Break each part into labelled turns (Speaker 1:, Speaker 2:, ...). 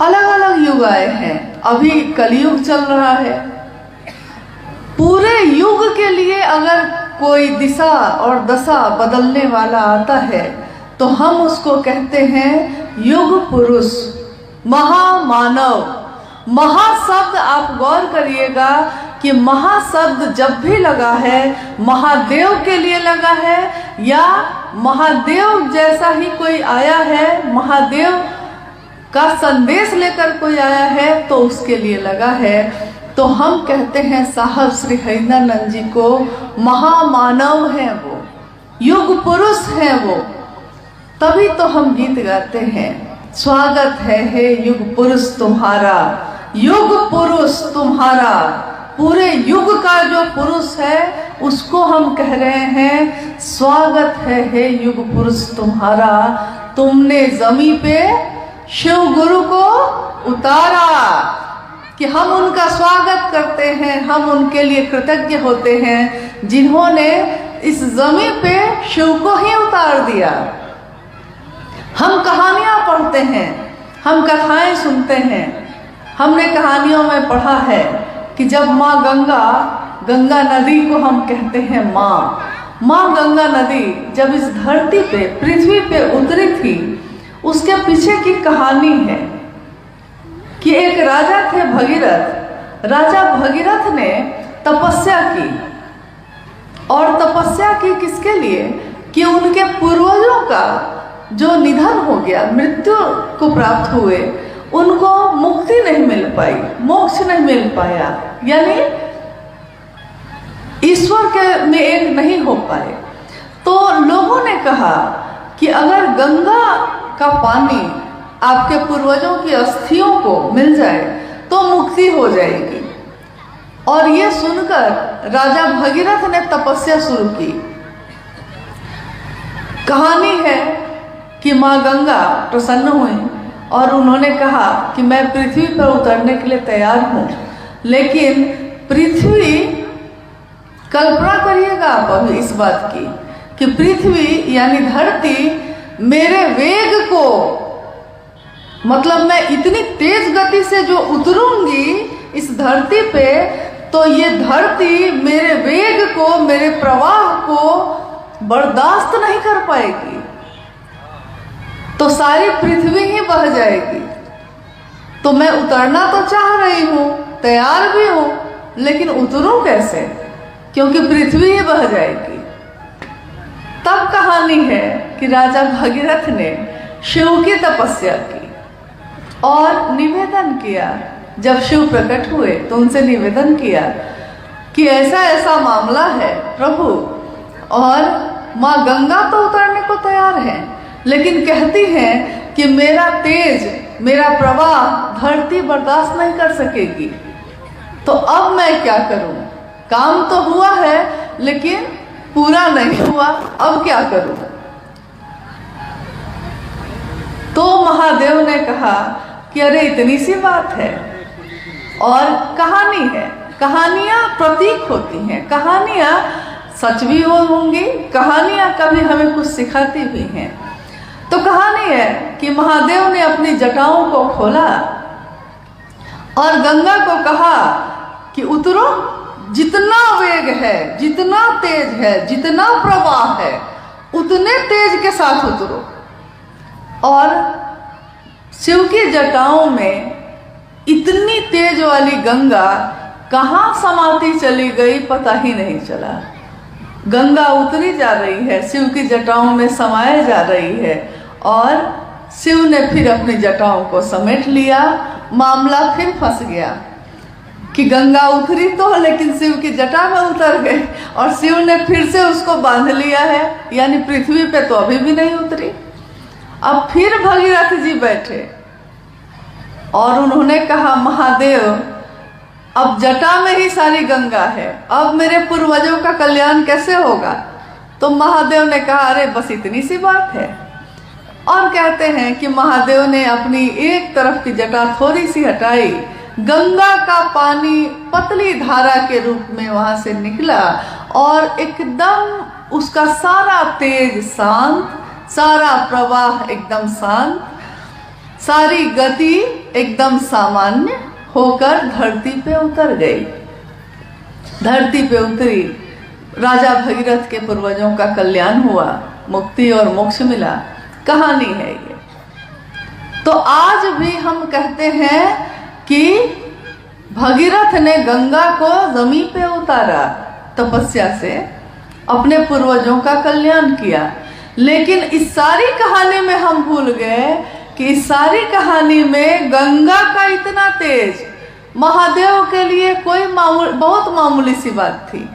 Speaker 1: अलग अलग युग आए हैं, अभी कलयुग चल रहा है। पूरे युग के लिए अगर कोई दिशा और दशा बदलने वाला आता है तो हम उसको कहते हैं युग पुरुष, महामानव। महाशब्द आप गौर करिएगा कि महाशब्द जब भी लगा है महादेव के लिए लगा है, या महादेव जैसा ही कोई आया है, महादेव का संदेश लेकर कोई आया है तो उसके लिए लगा है। तो हम कहते हैं साहब श्री हरिनानंद जी को महामानव हैं, वो युग पुरुष हैं वो। तभी तो हम गीत गाते हैं, स्वागत है हे युग पुरुष तुम्हारा, युग पुरुष तुम्हारा। पूरे युग का जो पुरुष है उसको हम कह रहे हैं स्वागत है हे युग पुरुष तुम्हारा। तुमने जमीन पे शिव गुरु को उतारा, कि हम उनका स्वागत करते हैं, हम उनके लिए कृतज्ञ होते हैं जिन्होंने इस जमीन पे शिव को ही उतार दिया। हम कहानियां पढ़ते हैं, हम कथाएं सुनते हैं। हमने कहानियों में पढ़ा है कि जब माँ गंगा, गंगा नदी को हम कहते हैं माँ गंगा नदी जब इस धरती पे, पृथ्वी पे उतरी थी, उसके पीछे की कहानी है कि एक राजा थे भगीरथ। राजा भगीरथ ने तपस्या की, और तपस्या की किसके लिए? कि उनके पूर्वजों का जो निधन हो गया, मृत्यु को प्राप्त हुए, उनको मुक्ति नहीं मिल पाई, मोक्ष नहीं मिल पाया, यानी ईश्वर के में एक नहीं हो पाए। तो लोगों ने कहा कि अगर गंगा का पानी आपके पूर्वजों की अस्थियों को मिल जाए तो मुक्ति हो जाएगी। और ये सुनकर राजा भगीरथ ने तपस्या शुरू की। कहानी है कि माँ गंगा प्रसन्न हुई और उन्होंने कहा कि मैं पृथ्वी पर उतरने के लिए तैयार हूँ, लेकिन पृथ्वी, कल्पना करिएगा आप अभी इस बात की कि पृथ्वी यानी धरती मेरे वेग को, मतलब मैं इतनी तेज गति से जो उतरूंगी इस धरती पे, तो ये धरती मेरे वेग को, मेरे प्रवाह को बर्दाश्त नहीं कर पाएगी, तो सारी पृथ्वी ही बह जाएगी। तो मैं उतरना तो चाह रही हूँ, तैयार भी हूँ, लेकिन उतरूं कैसे, क्योंकि पृथ्वी ही बह जाएगी। तब कहानी है कि राजा भगीरथ ने शिव की तपस्या की और निवेदन किया। जब शिव प्रकट हुए तो उनसे निवेदन किया कि ऐसा ऐसा मामला है प्रभु, और माँ गंगा तो उतरने को तैयार है, लेकिन कहती हैं कि मेरा तेज, मेरा प्रवाह धरती बर्दाश्त नहीं कर सकेगी। तो अब मैं क्या करूं? काम तो हुआ है लेकिन पूरा नहीं हुआ, अब क्या करूं? तो महादेव ने कहा कि अरे इतनी सी बात है, और कहानी है, कहानियां प्रतीक होती हैं, कहानियां सच भी होंगी, कहानियां कभी हमें कुछ सिखाती भी हैं। तो कहानी है कि महादेव ने अपनी जटाओं को खोला और गंगा को कहा कि उतरो, जितना वेग है, जितना तेज है, जितना प्रवाह है, उतने तेज के साथ उतरो। और शिव की जटाओं में इतनी तेज वाली गंगा कहाँ समाती चली गई पता ही नहीं चला। गंगा उतरी जा रही है, शिव की जटाओं में समाये जा रही है, और शिव ने फिर अपनी जटाओं को समेट लिया। मामला फिर फंस गया कि गंगा उतरी तो, लेकिन शिव की जटा में उतर गए, और शिव ने फिर से उसको बांध लिया है, यानी पृथ्वी पे तो अभी भी नहीं उतरी। अब फिर भगीरथ जी बैठे और उन्होंने कहा महादेव, अब जटा में ही सारी गंगा है, अब मेरे पूर्वजों का कल्याण कैसे होगा? तो महादेव ने कहा अरे बस इतनी सी बात है। और कहते हैं कि महादेव ने अपनी एक तरफ की जटा थोड़ी सी हटाई, गंगा का पानी पतली धारा के रूप में वहां से निकला, और एकदम उसका सारा तेज शांत, सारा प्रवाह एकदम शांत, सारी गति एकदम सामान्य होकर धरती पे उतर गई। धरती पे उतरी, राजा भगीरथ के पूर्वजों का कल्याण हुआ, मुक्ति और मोक्ष मिला। कहानी है ये। तो आज भी हम कहते हैं कि भगीरथ ने गंगा को जमीन पे उतारा तपस्या से, अपने पूर्वजों का कल्याण किया। लेकिन इस सारी कहानी में हम भूल गए कि इस सारी कहानी में गंगा का इतना तेज महादेव के लिए कोई बहुत मामूली सी बात थी,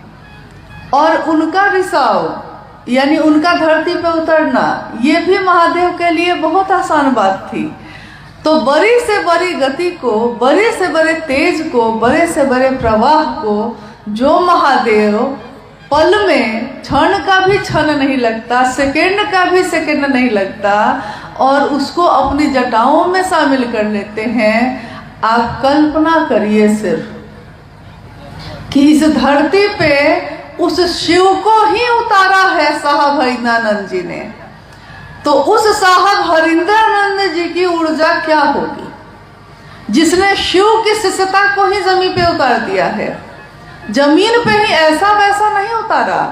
Speaker 1: और उनका रिसाव यानी उनका धरती पे उतरना ये भी महादेव के लिए बहुत आसान बात थी। तो बड़ी से बड़ी गति को, बड़े से बड़े तेज को, बड़े से बड़े प्रवाह को जो महादेव पल में, क्षण का भी क्षण नहीं लगता, सेकंड का भी सेकंड नहीं लगता, और उसको अपनी जटाओं में शामिल कर लेते हैं। आप कल्पना करिए सिर्फ कि इस धरती पे उस शिव को ही उतारा है साहब हरिंद्रानंद जी ने, तो उस साहब हरिंद्रानंद जी की ऊर्जा क्या होगी, जिसने शिव की शिष्यता को ही जमीन पे उतार दिया है। जमीन पे ही ऐसा वैसा नहीं उतारा,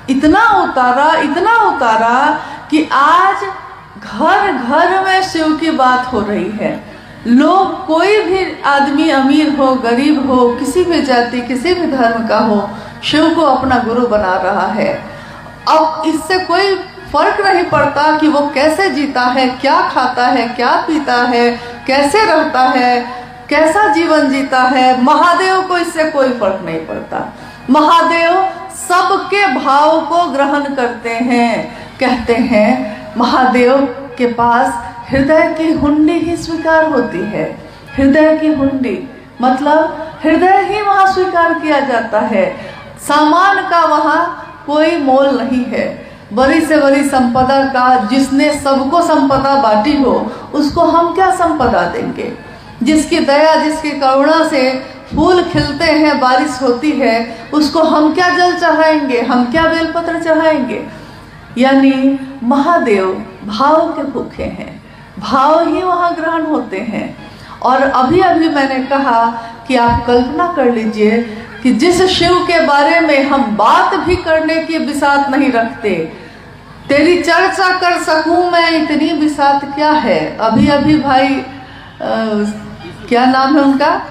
Speaker 1: इतना उतारा, इतना उतारा कि आज घर घर में शिव की बात हो रही है। लोग, कोई भी आदमी, अमीर हो, गरीब हो, किसी भी जाति, किसी भी धर्म का हो, शिव को अपना गुरु बना रहा है। अब इससे कोई फर्क नहीं पड़ता कि वो कैसे जीता है, क्या खाता है, क्या पीता है, कैसे रहता है, कैसा जीवन जीता है। महादेव को इससे कोई फर्क नहीं पड़ता। महादेव सबके भाव को ग्रहण करते हैं। कहते हैं महादेव के पास हृदय की हुंडी ही स्वीकार होती है। हृदय की हुंडी मतलब हृदय ही वहाँ स्वीकार किया जाता है। सामान का वहाँ कोई मोल नहीं है। बड़ी से बड़ी संपदा का, जिसने सबको संपदा बांटी हो, उसको हम क्या संपदा देंगे। जिसकी दया, जिसकी करुणा से फूल खिलते हैं, बारिश होती है, उसको हम क्या जल चढ़ाएंगे, हम क्या बेलपत्र चढ़ाएंगे। यानी महादेव भाव के भूखे हैं, भाव ही वहाँ ग्रहण होते हैं। और अभी अभी मैंने कहा कि आप कल्पना कर लीजिए कि जिस शिव के बारे में हम बात भी करने की बिसात नहीं रखते, तेरी चर्चा कर सकूं मैं इतनी बिसात क्या है। अभी अभी भाई क्या नाम है उनका,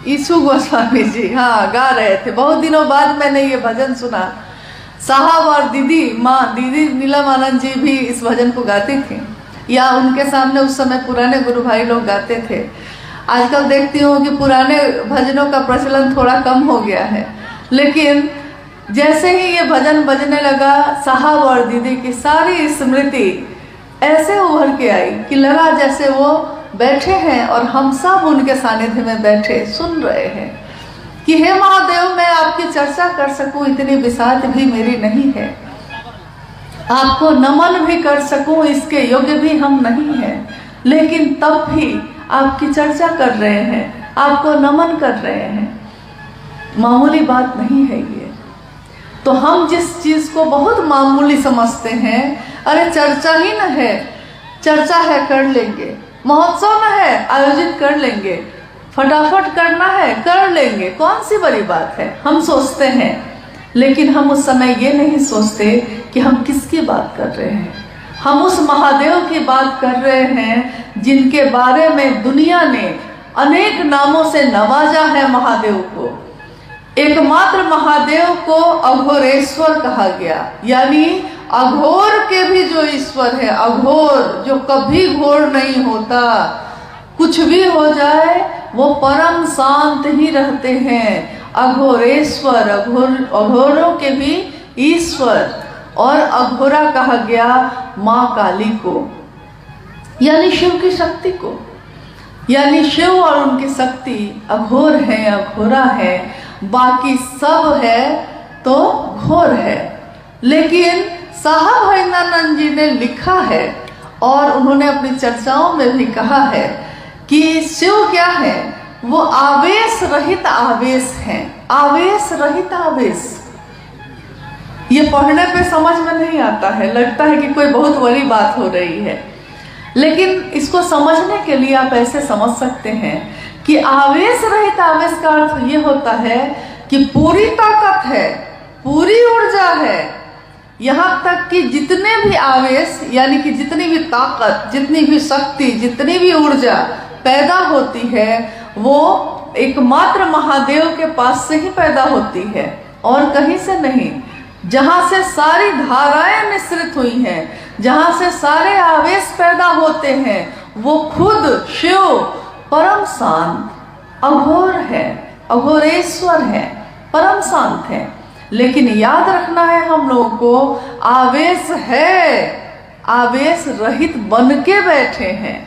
Speaker 1: ईशु गोस्वामी जी, हाँ, गा रहे थे। बहुत दिनों बाद मैंने ये भजन सुना। साहब और दीदी, दीदी नीलम आनंद जी भी इस भजन को गाती थी, या उनके सामने उस समय पुराने गुरु भाई लोग गाते थे। आजकल देखती हूँ कि पुराने भजनों का प्रचलन थोड़ा कम हो गया है, लेकिन जैसे ही ये भजन बजने लगा, साहब और दीदी की सारी स्मृति ऐसे उभर के आई कि लगा जैसे वो बैठे हैं और हम सब उनके सानिध्य में बैठे सुन रहे हैं कि हे महादेव, मैं आपकी चर्चा कर सकूं इतनी बिसात भी मेरी नहीं है, आपको नमन भी कर सकूं इसके योग्य भी हम नहीं हैं, लेकिन तब भी आपकी चर्चा कर रहे हैं, आपको नमन कर रहे हैं। मामूली बात नहीं है ये। तो हम जिस चीज को बहुत मामूली समझते हैं, अरे चर्चा ही न है, चर्चा है कर लेंगे, महोत्सव न है आयोजित कर लेंगे, फटाफट करना है कर लेंगे, कौन सी बड़ी बात है, हम सोचते हैं। लेकिन हम उस समय ये नहीं सोचते कि हम किसकी बात कर रहे हैं। हम उस महादेव की बात कर रहे हैं जिनके बारे में दुनिया ने अनेक नामों से नवाजा है। महादेव को, एकमात्र महादेव को अघोरेश्वर कहा गया, यानी अघोर के भी जो ईश्वर है, अघोर जो कभी घोर नहीं होता, कुछ भी हो जाए वो परम शांत ही रहते हैं। अघोरेश्वर, अघोरों के भी ईश्वर। और अघोरा कहा गया माँ काली को, यानी शिव की शक्ति को। यानी शिव और उनकी शक्ति अघोर है, अघोरा है, बाकी सब है तो घोर है। लेकिन साहब हरिंद्रानंद जी ने लिखा है और उन्होंने अपनी चर्चाओं में भी कहा है कि शिव क्या है, वो आवेश रहित आवेश है। आवेश रहित आवेश, ये पढ़ने पे समझ में नहीं आता है, लगता है कि कोई बहुत बड़ी बात हो रही है, लेकिन इसको समझने के लिए आप ऐसे समझ सकते हैं कि आवेश रहित आवेश का अर्थ ये होता है कि पूरी ताकत है, पूरी ऊर्जा है, यहाँ तक कि जितने भी आवेश यानी कि जितनी भी ताकत, जितनी भी शक्ति, जितनी भी ऊर्जा पैदा होती है वो एकमात्र महादेव के पास से ही पैदा होती है और कहीं से नहीं। जहाँ से सारी धाराएं मिश्रित हुई हैं, जहाँ से सारे आवेश पैदा होते हैं, वो खुद शिव परम शांत अघोर है, अघोरेश्वर है, परम शांत है। लेकिन याद रखना है हम लोगों को, आवेश है, आवेश रहित बन के बैठे हैं।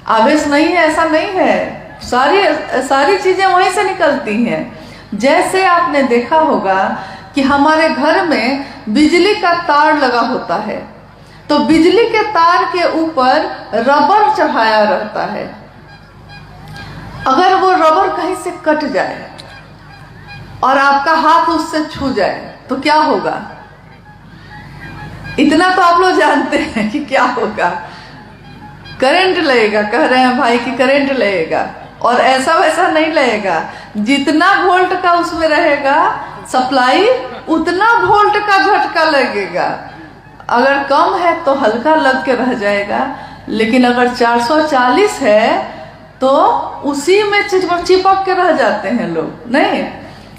Speaker 1: आवेश नहीं है ऐसा नहीं है, सारी चीजें वहीं से निकलती हैं। जैसे आपने देखा होगा कि हमारे घर में बिजली का तार लगा होता है, तो बिजली के तार के ऊपर रबर चढ़ाया रहता है। अगर वो रबर कहीं से कट जाए और आपका हाथ उससे छू जाए तो क्या होगा? इतना तो आप लोग जानते हैं कि क्या होगा, करंट लगेगा। कह रहे हैं भाई कि करंट लगेगा, और ऐसा वैसा नहीं लगेगा। जितना वोल्ट का उसमें रहेगा सप्लाई, उतना वोल्ट का झटका लगेगा। अगर कम है तो हल्का लग के रह जाएगा, लेकिन अगर 440 है तो उसी में चिपक के रह जाते हैं लोग, नहीं।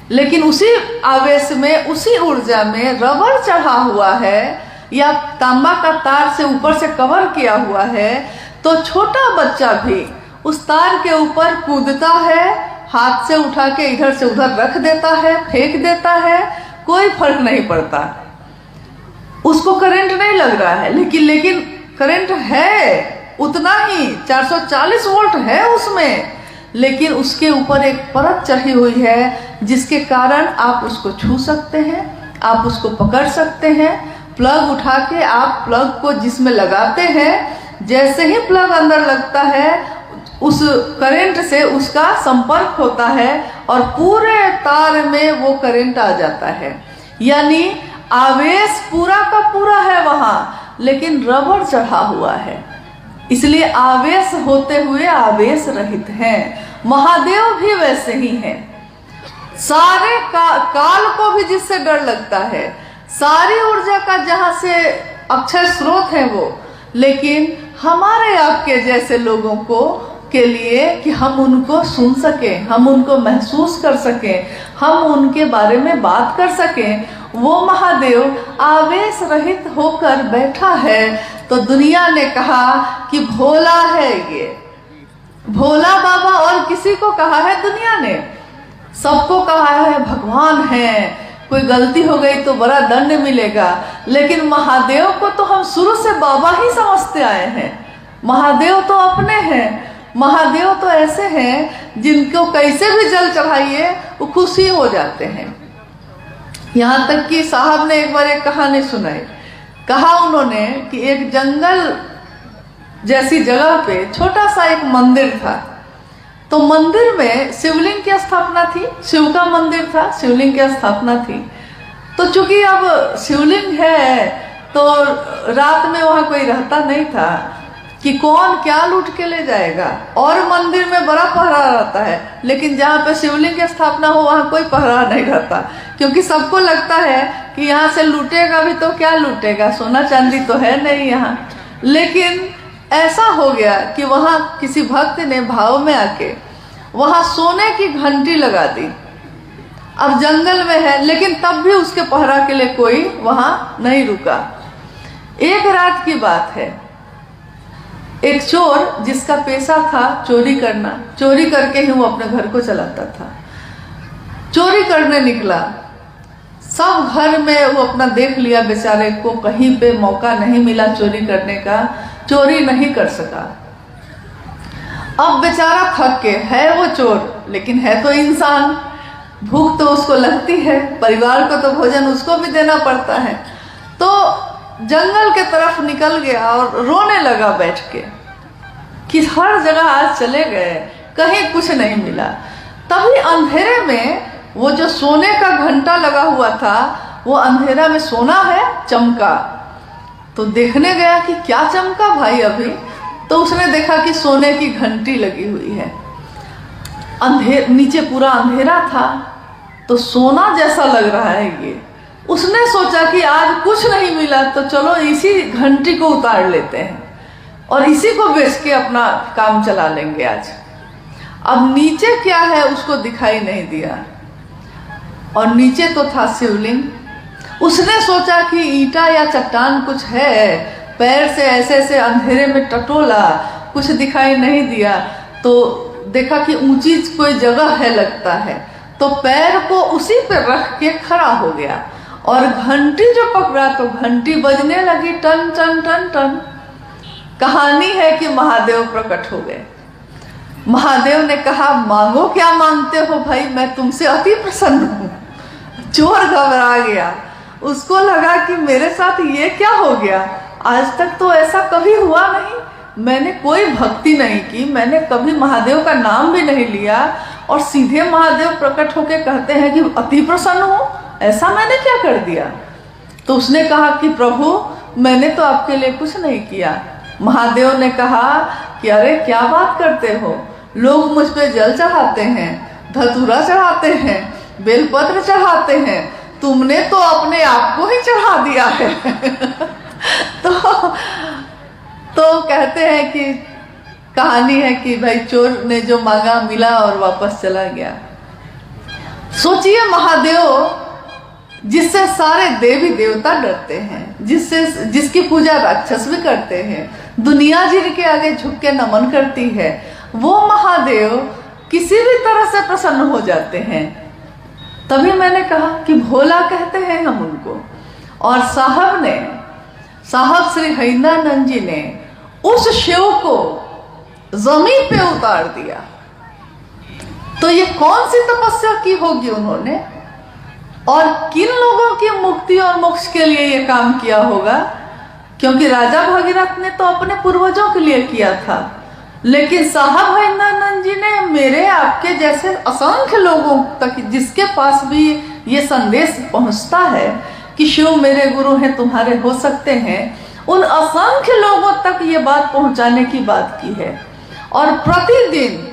Speaker 1: लेकिन उसी आवेश में, उसी ऊर्जा में रबर चढ़ा हुआ है या तांबा का तार से ऊपर से कवर किया हुआ है, तो छोटा बच्चा भी उस तार के ऊपर कूदता है, हाथ से उठा के इधर से उधर रख देता है, फेंक देता है, कोई फर्क नहीं पड़ता। उसको करंट नहीं लग रहा है, लेकिन करंट है उतना ही, 440 वोल्ट है उसमें, लेकिन उसके ऊपर एक परत चढ़ी हुई है जिसके कारण आप उसको छू सकते हैं, आप उसको पकड़ सकते हैं। प्लग उठा के आप प्लग को जिसमें लगाते हैं, जैसे ही प्लग अंदर लगता है उस करंट से उसका संपर्क होता है और पूरे तार में वो करंट आ जाता है। यानी आवेश पूरा का पूरा है वहाँ, लेकिन रबर चढ़ा हुआ है, इसलिए आवेश होते हुए आवेश रहित हैं। महादेव भी वैसे ही हैं। सारे काल को भी जिससे डर लगता है, सारी ऊर्जा का जहाँ से अक्षय स्रोत है वो, लेकिन हमारे आपके जैसे लोगों को के लिए कि हम उनको सुन सकें, हम उनको महसूस कर सकें, हम उनके बारे में बात कर सकें, वो महादेव आवेश रहित होकर बैठा है। तो दुनिया ने कहा कि भोला है ये, भोला बाबा, और किसी को कहा है दुनिया ने, सबको कहा है भगवान है, कोई गलती हो गई तो बड़ा दंड मिलेगा। लेकिन महादेव को तो हम शुरू से बाबा ही समझते आए हैं। महादेव तो अपने हैं, महादेव तो ऐसे हैं जिनको कैसे भी जल चढ़ाइए वो खुशी हो जाते हैं। यहाँ तक कि साहब ने एक बार एक कहानी सुनाई। कहा उन्होंने कि एक जंगल जैसी जगह पे छोटा सा एक मंदिर था, तो मंदिर में शिवलिंग की स्थापना थी, शिव का मंदिर था, शिवलिंग की स्थापना थी। तो चूंकि अब शिवलिंग है तो रात में वहाँ कोई रहता नहीं था कि कौन क्या लूट के ले जाएगा, और मंदिर में बड़ा पहरा रहता है, लेकिन जहाँ पे शिवलिंग की स्थापना हो वहाँ कोई पहरा नहीं रहता, क्योंकि सबको लगता है कि यहाँ से लूटेगा भी तो क्या लूटेगा, सोना चांदी तो है नहीं यहाँ। लेकिन ऐसा हो गया कि वहाँ किसी भक्त ने भाव में आके वहाँ सोने की घंटी लगा दी। अब जंगल में है, लेकिन तब भी उसके पहरा के लिए कोई वहाँ नहीं रुका। एक रात की बात है, एक चोर जिसका पेशा था चोरी करना, चोरी करके ही वो अपने घर को चलाता था, चोरी करने निकला। सब घर में वो अपना देख लिया, बेचारे को कहीं पे मौका नहीं मिला चोरी करने का, चोरी नहीं कर सका। अब बेचारा थक के, है वो चोर लेकिन है तो इंसान, भूख तो उसको लगती है, परिवार को तो भोजन उसको भी देना पड़ता है। तो जंगल के तरफ निकल गया और रोने लगा बैठ के कि हर जगह आज चले गए, कहीं कुछ नहीं मिला। तभी अंधेरे में वो जो सोने का घंटा लगा हुआ था, वो अंधेरा में सोना है चमका। तो देखने गया कि क्या चमका भाई अभी, तो उसने देखा कि सोने की घंटी लगी हुई है, नीचे पूरा अंधेरा था, तो सोना जैसा लग रहा है ये। उसने सोचा कि आज कुछ नहीं मिला तो चलो इसी घंटी को उतार लेते हैं और इसी को बेच के अपना काम चला लेंगे आज। अब नीचे क्या है उसको दिखाई नहीं दिया, और नीचे तो था शिवलिंग। उसने सोचा कि ईंटा या चट्टान कुछ है, पैर से ऐसे ऐसे अंधेरे में टटोला, कुछ दिखाई नहीं दिया, तो देखा कि ऊंची कोई जगह है लगता है, तो पैर को उसी पे रख के खड़ा हो गया और घंटी जो पकड़ा तो घंटी बजने लगी, टन टन टन टन। कहानी है कि महादेव प्रकट हो गए। महादेव ने कहा, मांगो क्या मांगते हो भाई, मैं तुमसे अति प्रसन्न हूँ। चोर घबरा गया, उसको लगा कि मेरे साथ ये क्या हो गया, आज तक तो ऐसा कभी हुआ नहीं, मैंने कोई भक्ति नहीं की, मैंने कभी महादेव का नाम भी नहीं लिया, और सीधे महादेव प्रकट होके कहते हैं कि अति प्रसन्न हूँ, ऐसा मैंने क्या कर दिया। तो उसने कहा कि प्रभु मैंने तो आपके लिए कुछ नहीं किया। महादेव ने कहा कि अरे क्या बात करते हो, लोग मुझ पे जल चढ़ाते हैं, धतूरा चढ़ाते हैं, बेलपत्र चढ़ाते हैं, तुमने तो अपने आप को ही चढ़ा दिया है। तो कहते हैं कि कहानी है कि भाई चोर ने जो मांगा मिला और वापस चला गया। सोचिए महादेव जिससे सारे देवी देवता डरते हैं, जिसकी पूजा राक्षस भी करते हैं, दुनिया जिनके आगे झुक के नमन करती है, वो महादेव किसी भी तरह से प्रसन्न हो जाते हैं। तभी मैंने कहा कि भोला कहते हैं हम उनको। और साहब श्री हरिनानंद जी ने उस शिव को जमीन पे उतार दिया। तो ये कौन सी तपस्या की होगी उन्होंने, और किन लोगों की मुक्ति और मोक्ष के लिए ये काम किया होगा, क्योंकि राजा भगीरथ ने तो अपने पूर्वजों के लिए किया था, लेकिन साहब हरिनानंद जी ने मेरे आपके जैसे असंख्य लोगों तक, जिसके पास भी ये संदेश पहुंचता है कि शिव मेरे गुरु हैं, तुम्हारे हो सकते हैं, उन असंख्य लोगों तक ये बात पहुंचाने की बात की है। और प्रतिदिन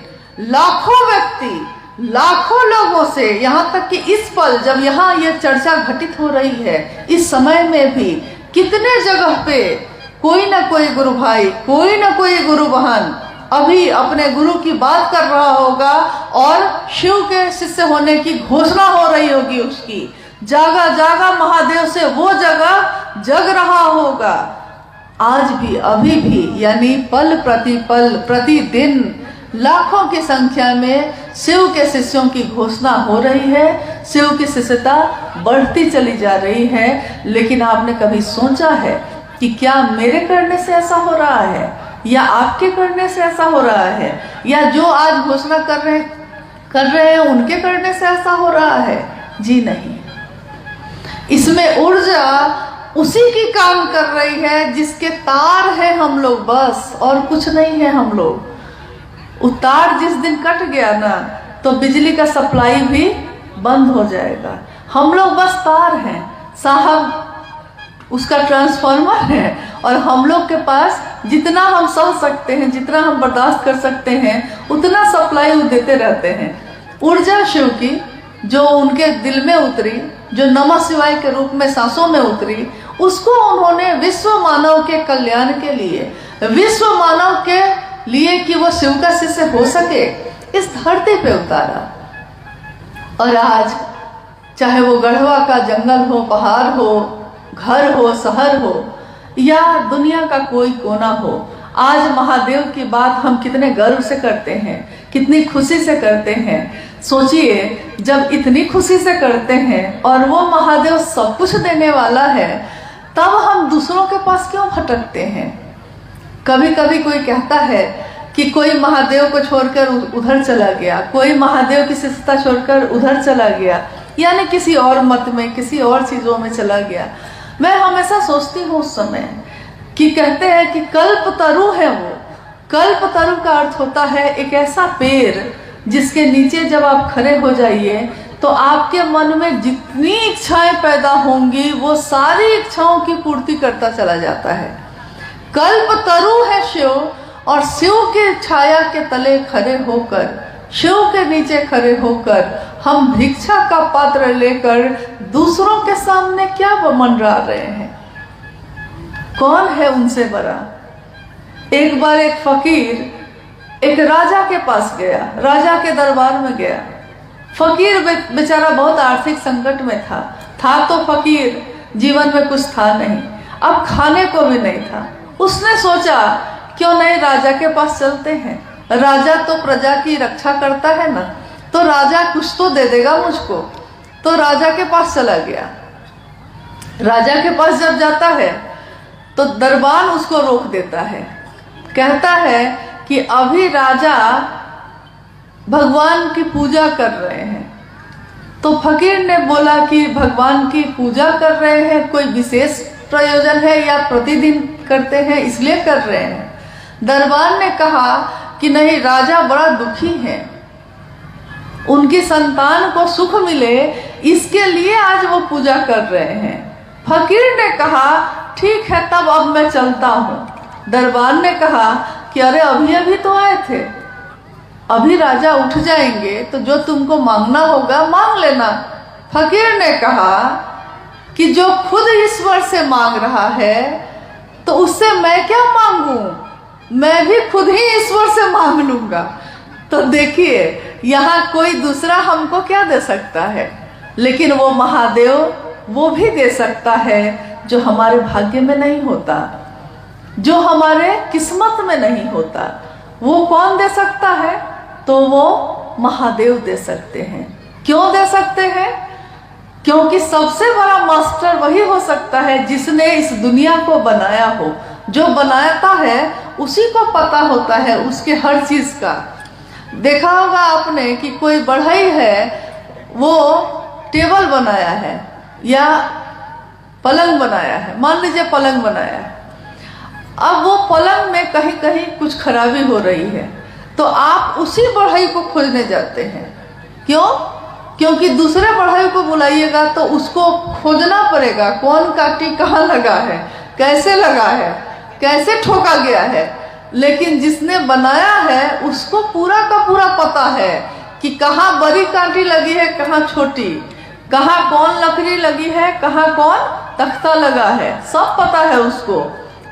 Speaker 1: लाखों व्यक्ति, लाखों लोगों से, यहाँ तक कि इस पल जब यहाँ ये चर्चा घटित हो रही है, इस समय में भी कितने जगह पे कोई ना कोई गुरु भाई, कोई ना कोई गुरु बहन अभी अपने गुरु की बात कर रहा होगा और शिव के शिष्य होने की घोषणा हो रही होगी उसकी। जागा जागा महादेव से वो जगह जग रहा होगा। आज भी, अभी भी, यानी पल प्रतिपल, प्रतिदिन लाखों की संख्या में शिव के शिष्यों की घोषणा हो रही है, शिव की शिष्यता बढ़ती चली जा रही है। लेकिन आपने कभी सोचा है कि क्या मेरे करने से ऐसा हो रहा है, या आपके करने से ऐसा हो रहा है, या जो आज घोषणा कर रहे हैं उनके करने से ऐसा हो रहा है? जी नहीं। इसमें ऊर्जा उसी की काम कर रही है जिसके तार है हम लोग, बस, और कुछ नहीं है हम लोग। तार जिस दिन कट गया ना तो बिजली का सप्लाई भी बंद हो जाएगा। हम लोग बस तार हैं, साहब उसका ट्रांसफार्मर है, और हम लोग के पास जितना हम सह सकते हैं, जितना हम बर्दाश्त कर सकते हैं, उतना सप्लाई वो देते रहते हैं। ऊर्जा शिव की जो उनके दिल में उतरी, जो नमः शिवाय के रूप में सांसों में उतरी, उसको उन्होंने विश्व मानव के कल्याण के लिए, विश्व मानव के लिए कि वो शिव का शिष्य हो सके, इस धरती पे उतारा। और आज चाहे वो गढ़वा का जंगल हो, पहाड़ हो, घर हो, शहर हो, या दुनिया का कोई कोना हो, आज महादेव की बात हम कितने गर्व से करते हैं, कितनी खुशी से करते हैं। सोचिए जब इतनी खुशी से करते हैं और वो महादेव सब कुछ देने वाला है, तब हम दूसरों के पास क्यों भटकते हैं? कभी कभी कोई कहता है कि कोई महादेव को छोड़कर उधर चला गया, कोई महादेव की शिष्यता छोड़कर उधर चला गया, यानी किसी और मत में, किसी और चीजों में चला गया। मैं हमेशा सोचती हूँ उस समय कि कहते हैं कि कल्प तरु है वो। कल्प तरु का अर्थ होता है एक ऐसा पेड़ जिसके नीचे जब आप खड़े हो जाइए तो आपके मन में जितनी इच्छाएं पैदा होंगी वो सारी इच्छाओं की पूर्ति करता चला जाता है। कल्प तरु है शिव, और शिव के छाया के तले खड़े होकर, शिव के नीचे खड़े होकर हम भिक्षा का पात्र लेकर दूसरों के सामने क्या मंडरा रहे हैं? कौन है उनसे बड़ा? एक बार एक फकीर एक राजा के पास गया, राजा के दरबार में गया। फकीर बेचारा बहुत आर्थिक संकट में था तो फकीर, जीवन में कुछ था नहीं, अब खाने को भी नहीं था। उसने सोचा क्यों नहीं राजा के पास चलते हैं, राजा तो प्रजा की रक्षा करता है ना, तो राजा कुछ तो दे देगा मुझको। तो राजा के पास चला गया। राजा के पास जब जाता है तो दरबार उसको रोक देता है, कहता है कि अभी राजा भगवान की पूजा कर रहे हैं। तो फकीर ने बोला कि भगवान की पूजा कर रहे हैं, कोई विशेष प्रयोजन है या प्रतिदिन करते हैं इसलिए कर रहे हैं? दरबार ने कहा कि नहीं, राजा बड़ा दुखी है, उनकी संतान को सुख मिले इसके लिए आज वो पूजा कर रहे हैं। फकीर ने कहा ठीक है, तब अब मैं चलता हूँ। दरबार ने कहा कि अरे अभी अभी तो आए थे, अभी राजा उठ जाएंगे तो जो तुमको मांगना होगा मांग लेना। फकीर ने कहा कि जो खुद ईश्वर से मांग रहा है तो उससे मैं क्या मांगूं, मैं भी खुद ही ईश्वर से मांग लूंगा। तो देखिए यहाँ कोई दूसरा हमको क्या दे सकता है, लेकिन वो महादेव वो भी दे सकता है जो हमारे भाग्य में नहीं होता, जो हमारे किस्मत में नहीं होता। वो कौन दे सकता है? तो वो महादेव दे सकते हैं। क्यों दे सकते हैं? क्योंकि सबसे बड़ा मास्टर वही हो सकता है जिसने इस दुनिया को बनाया हो। जो बनाता है उसी को पता होता है उसके हर चीज का। देखा होगा आपने कि कोई बढ़ई है, वो टेबल बनाया है या पलंग बनाया है, मान लीजिए पलंग बनाया है। अब वो पलंग में कहीं कहीं कुछ खराबी हो रही है तो आप उसी बढ़ई को खोजने जाते हैं। क्यों? क्योंकि दूसरे बढ़ई को बुलाइएगा तो उसको खोजना पड़ेगा, कौन काटी कहाँ लगा है, कैसे लगा है, कैसे ठोका गया है। लेकिन जिसने बनाया है उसको पूरा का पूरा पता है कि कहाँ बड़ी कांटी लगी है, कहाँ छोटी, कहाँ कौन लकड़ी लगी है, कहाँ कौन तख्ता लगा है, सब पता है उसको।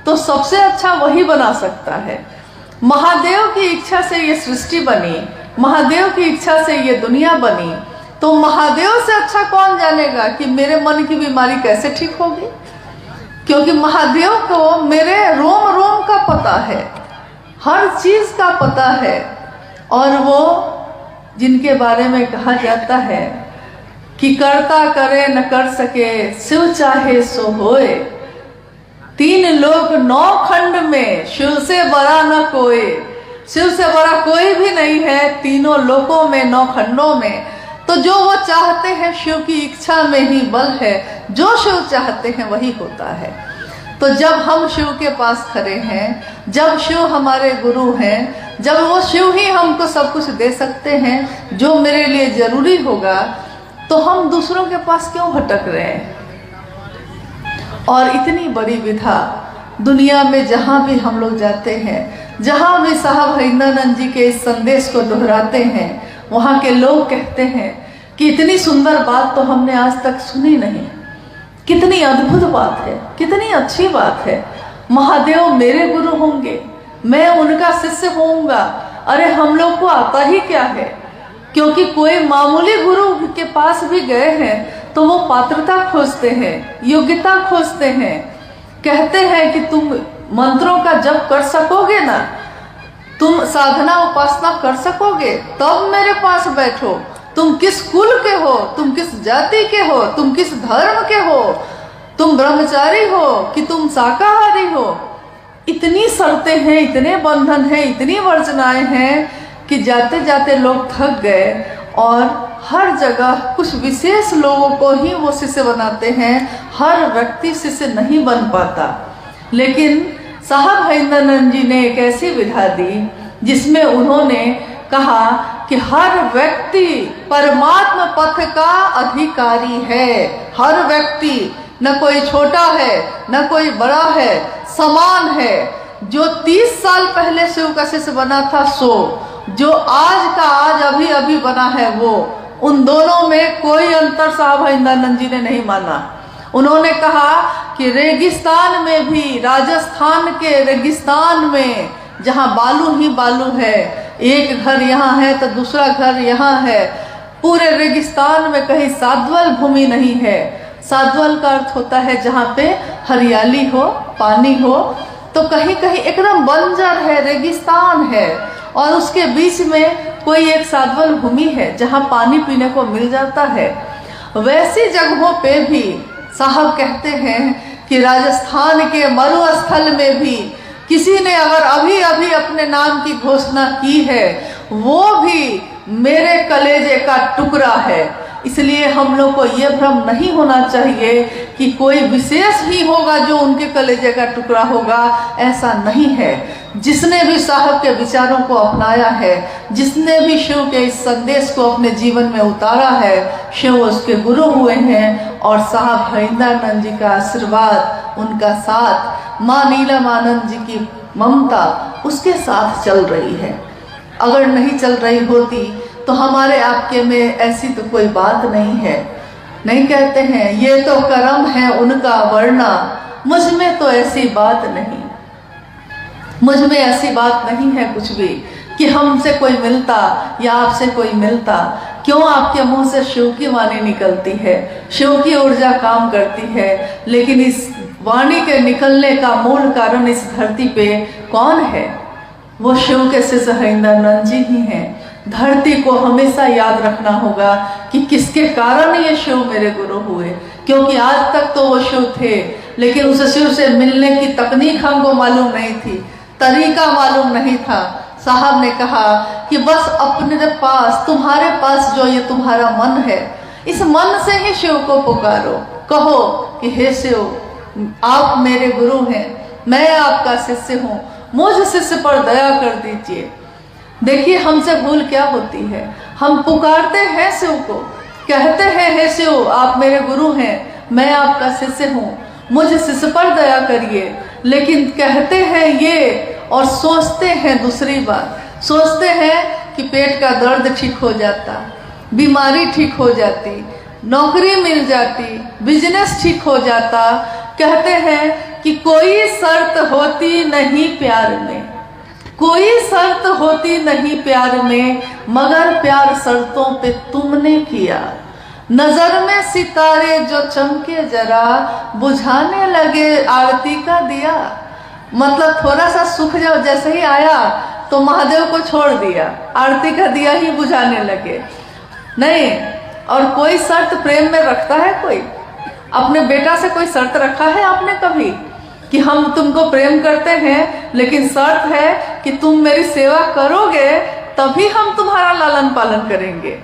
Speaker 1: तो सबसे अच्छा वही बना सकता है। महादेव की इच्छा से ये सृष्टि बनी, महादेव की इच्छा से ये दुनिया बनी, तो महादेव से अच्छा कौन जानेगा कि मेरे मन की बीमारी कैसे ठीक होगी? क्योंकि महादेव को मेरे रोम रोम का पता है, हर चीज का पता है। और वो जिनके बारे में कहा जाता है कि करता करे न कर सके, शिव चाहे सो होए, 3 लोक 9 खंड में शिव से बड़ा न कोई। शिव से बड़ा कोई भी नहीं है तीनों लोकों में, 9 खंडों में। तो जो वो चाहते हैं, शिव की इच्छा में ही बल है, जो शिव चाहते हैं वही होता है। तो जब हम शिव के पास खड़े हैं, जब शिव हमारे गुरु हैं, जब वो शिव ही हमको सब कुछ दे सकते हैं जो मेरे लिए जरूरी होगा, तो हम दूसरों के पास क्यों भटक रहे हैं? और इतनी बड़ी विधा दुनिया में जहाँ भी हम लोग जाते हैं, जहाँ भी साहब हरिंद्रानंद जी के इस संदेश को दोहराते हैं, वहाँ के लोग कहते हैं कि इतनी सुंदर बात तो हमने आज तक सुनी नहीं, कितनी अद्भुत बात है, कितनी अच्छी बात है। महादेव मेरे गुरु होंगे, मैं उनका शिष्य होऊंगा। अरे हम लोग को आता ही क्या है? क्योंकि कोई मामूली गुरु के पास भी गए हैं तो वो पात्रता खोजते हैं, योग्यता खोजते हैं, कहते हैं कि तुम मंत्रों का जप कर सकोगे ना, तुम साधना उपासना कर सकोगे, तब मेरे पास बैठो। तुम किस कुल के हो, तुम किस जाति के हो, तुम किस धर्म के हो, तुम ब्रह्मचारी हो कि तुम शाकाहारी हो। इतनी शर्तें हैं, इतने बंधन हैं, इतनी वर्जनाएं हैं कि जाते जाते लोग थक गए और हर जगह कुछ विशेष लोगों को ही वो शिष्य बनाते हैं, हर व्यक्ति शिष्य नहीं बन पाता। लेकिन साहब हरिंद्रानंद जी ने एक ऐसी विधा दी जिसमें उन्होंने कहा कि हर व्यक्ति परमात्मा पथ का अधिकारी है। हर व्यक्ति, न कोई छोटा है न कोई बड़ा है, समान है। जो 30 साल पहले शिव का शिष्य बना था सो, जो आज का आज अभी अभी बना है वो, उन दोनों में कोई अंतर साहब हरिंदरानंद जी ने नहीं माना। उन्होंने कहा कि रेगिस्तान में भी, राजस्थान के रेगिस्तान में जहाँ बालू ही बालू है, एक घर यहाँ है तो दूसरा घर यहाँ है, पूरे रेगिस्तान में कहीं साध्वल भूमि नहीं है। साध्वल का अर्थ होता है जहाँ पे हरियाली हो, पानी हो, तो कहीं कहीं एकदम बंजर है, रेगिस्तान है, और उसके बीच में कोई एक साध्वल भूमि है जहाँ पानी पीने को मिल जाता है। वैसी जगहों पे भी साहब कहते हैं कि राजस्थान के मरुस्थल में भी किसी ने अगर अभी अभी अपने नाम की घोषणा की है, वो भी मेरे कलेजे का टुकड़ा है। इसलिए हम लोग को ये भ्रम नहीं होना चाहिए कि कोई विशेष ही होगा जो उनके कलेजे का टुकड़ा होगा, ऐसा नहीं है। जिसने भी साहब के विचारों को अपनाया है, जिसने भी शिव के इस संदेश को अपने जीवन में उतारा है, शिव उसके गुरु हुए हैं, और साहब हरिंदरानंद जी का आशीर्वाद, उनका साथ, माँ नीलमानंद जी की ममता उसके साथ चल रही है। अगर नहीं चल रही होती तो हमारे आपके में ऐसी तो कोई बात नहीं है। नहीं कहते हैं ये तो कर्म है उनका, वरना मुझ में तो ऐसी बात नहीं, मुझ में ऐसी बात नहीं है कुछ भी कि हमसे कोई मिलता या आपसे कोई मिलता। क्यों आपके मुंह से शिव की वाणी निकलती है, शिव की ऊर्जा काम करती है, लेकिन इस वाणी के निकलने का मूल कारण इस धरती पे कौन है? वो शिव के शिष्य हरिंदरानंद जी ही हैं। धरती को हमेशा याद रखना होगा कि किसके कारण ये शिव मेरे गुरु हुए, क्योंकि आज तक तो वो शिव थे, लेकिन उस शिव से मिलने की तकनीक हमको मालूम नहीं थी, तरीका मालूम नहीं था। साहब ने कहा कि बस अपने पास, तुम्हारे पास जो ये तुम्हारा मन है, इस मन से ही शिव को पुकारो। कहो कि हे शिव, आप मेरे गुरु हैं, मैं आपका शिष्य हूँ, मुझ शिष्य पर दया कर दीजिए। देखिए हमसे भूल क्या होती है, हम पुकारते हैं शिव को, कहते हैं हे शिव आप मेरे गुरु हैं, मैं आपका शिष्य हूँ, मुझ शिष्य पर दया करिए, लेकिन कहते हैं ये और सोचते हैं दूसरी बात। सोचते हैं कि पेट का दर्द ठीक हो जाता, बीमारी ठीक हो जाती, नौकरी मिल जाती, बिजनेस ठीक हो जाता। कहते हैं कि कोई शर्त होती नहीं प्यार में, कोई शर्त होती नहीं प्यार में, मगर प्यार शर्तों पे तुमने किया। नजर में सितारे जो चमके जरा, बुझाने लगे आरती का दिया। मतलब थोड़ा सा सुख जाओ जैसे ही आया तो महादेव को छोड़ दिया, आरती का दिया ही बुझाने लगे। नहीं, और कोई शर्त प्रेम में रखता है कोई? अपने बेटा से कोई शर्त रखा है आपने कभी कि हम तुमको प्रेम करते हैं, लेकिन शर्त है कि तुम मेरी सेवा करोगे तभी हम तुम्हारा लालन पालन करेंगे?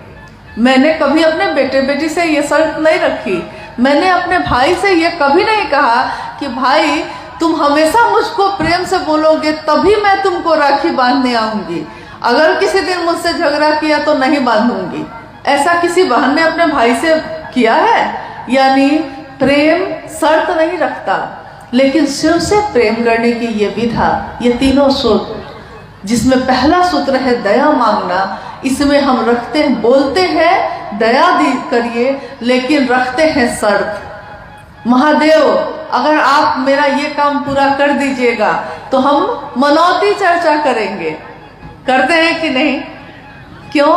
Speaker 1: मैंने कभी अपने बेटे बेटी से ये शर्त नहीं रखी। मैंने अपने भाई से ये कभी नहीं कहा कि भाई तुम हमेशा मुझको प्रेम से बोलोगे तभी मैं तुमको राखी बांधने आऊंगी, अगर किसी दिन मुझसे झगड़ा किया तो नहीं बांधूंगी। ऐसा किसी बहन ने अपने भाई से किया है? यानी प्रेम शर्त नहीं रखता, लेकिन शिव से प्रेम करने की ये विधा, ये तीनों सूत्र, जिसमें पहला सूत्र है दया मांगना, इसमें हम रखते हैं, बोलते हैं दया दी करिए, लेकिन रखते हैं शर्त। महादेव अगर आप मेरा ये काम पूरा कर दीजिएगा तो हम मनौती चर्चा करेंगे। करते हैं कि नहीं? क्यों?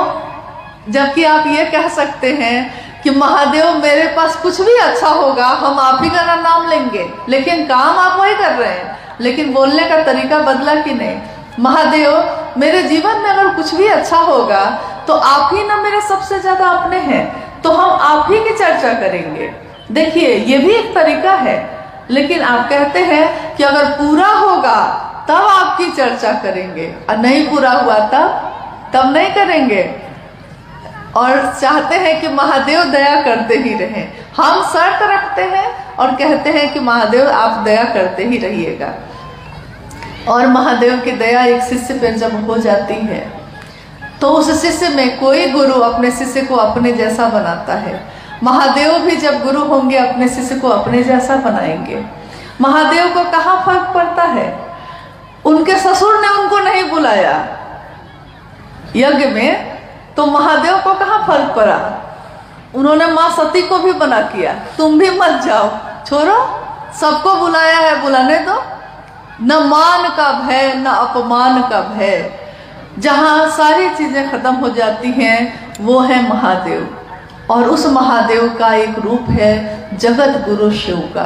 Speaker 1: जबकि आप ये कह सकते हैं कि महादेव मेरे पास कुछ भी अच्छा होगा हम आप ही का नाम लेंगे, लेकिन काम आप वही कर रहे हैं, लेकिन बोलने का तरीका बदला कि नहीं? महादेव मेरे जीवन में अगर कुछ भी अच्छा होगा तो आप ही ना मेरे सबसे ज्यादा अपने हैं, तो हम आप ही की चर्चा करेंगे। देखिए ये भी एक तरीका है, लेकिन आप कहते हैं कि अगर पूरा होगा तब आपकी चर्चा करेंगे, और नहीं पूरा हुआ तब नहीं करेंगे। और चाहते हैं कि महादेव दया करते ही रहें। हम शर्त रखते हैं और कहते हैं कि महादेव आप दया करते ही रहिएगा। और महादेव की दया एक शिष्य पर जब हो जाती है तो उस शिष्य में कोई गुरु अपने शिष्य को अपने जैसा बनाता है। महादेव भी जब गुरु होंगे अपने शिष्य को अपने जैसा बनाएंगे। महादेव को कहाँ फर्क पड़ता है? उनके ससुर ने उनको नहीं बुलाया यज्ञ में, तो महादेव को कहाँ फर्क पड़ा। उन्होंने माँ सती को भी मना किया, तुम भी मत जाओ, छोड़ो, सबको बुलाया है, बुलाने दो। न मान का भय न अपमान का भय, जहाँ सारी चीजें खत्म हो जाती हैं वो है महादेव। और उस महादेव का एक रूप है जगत गुरु शिव का।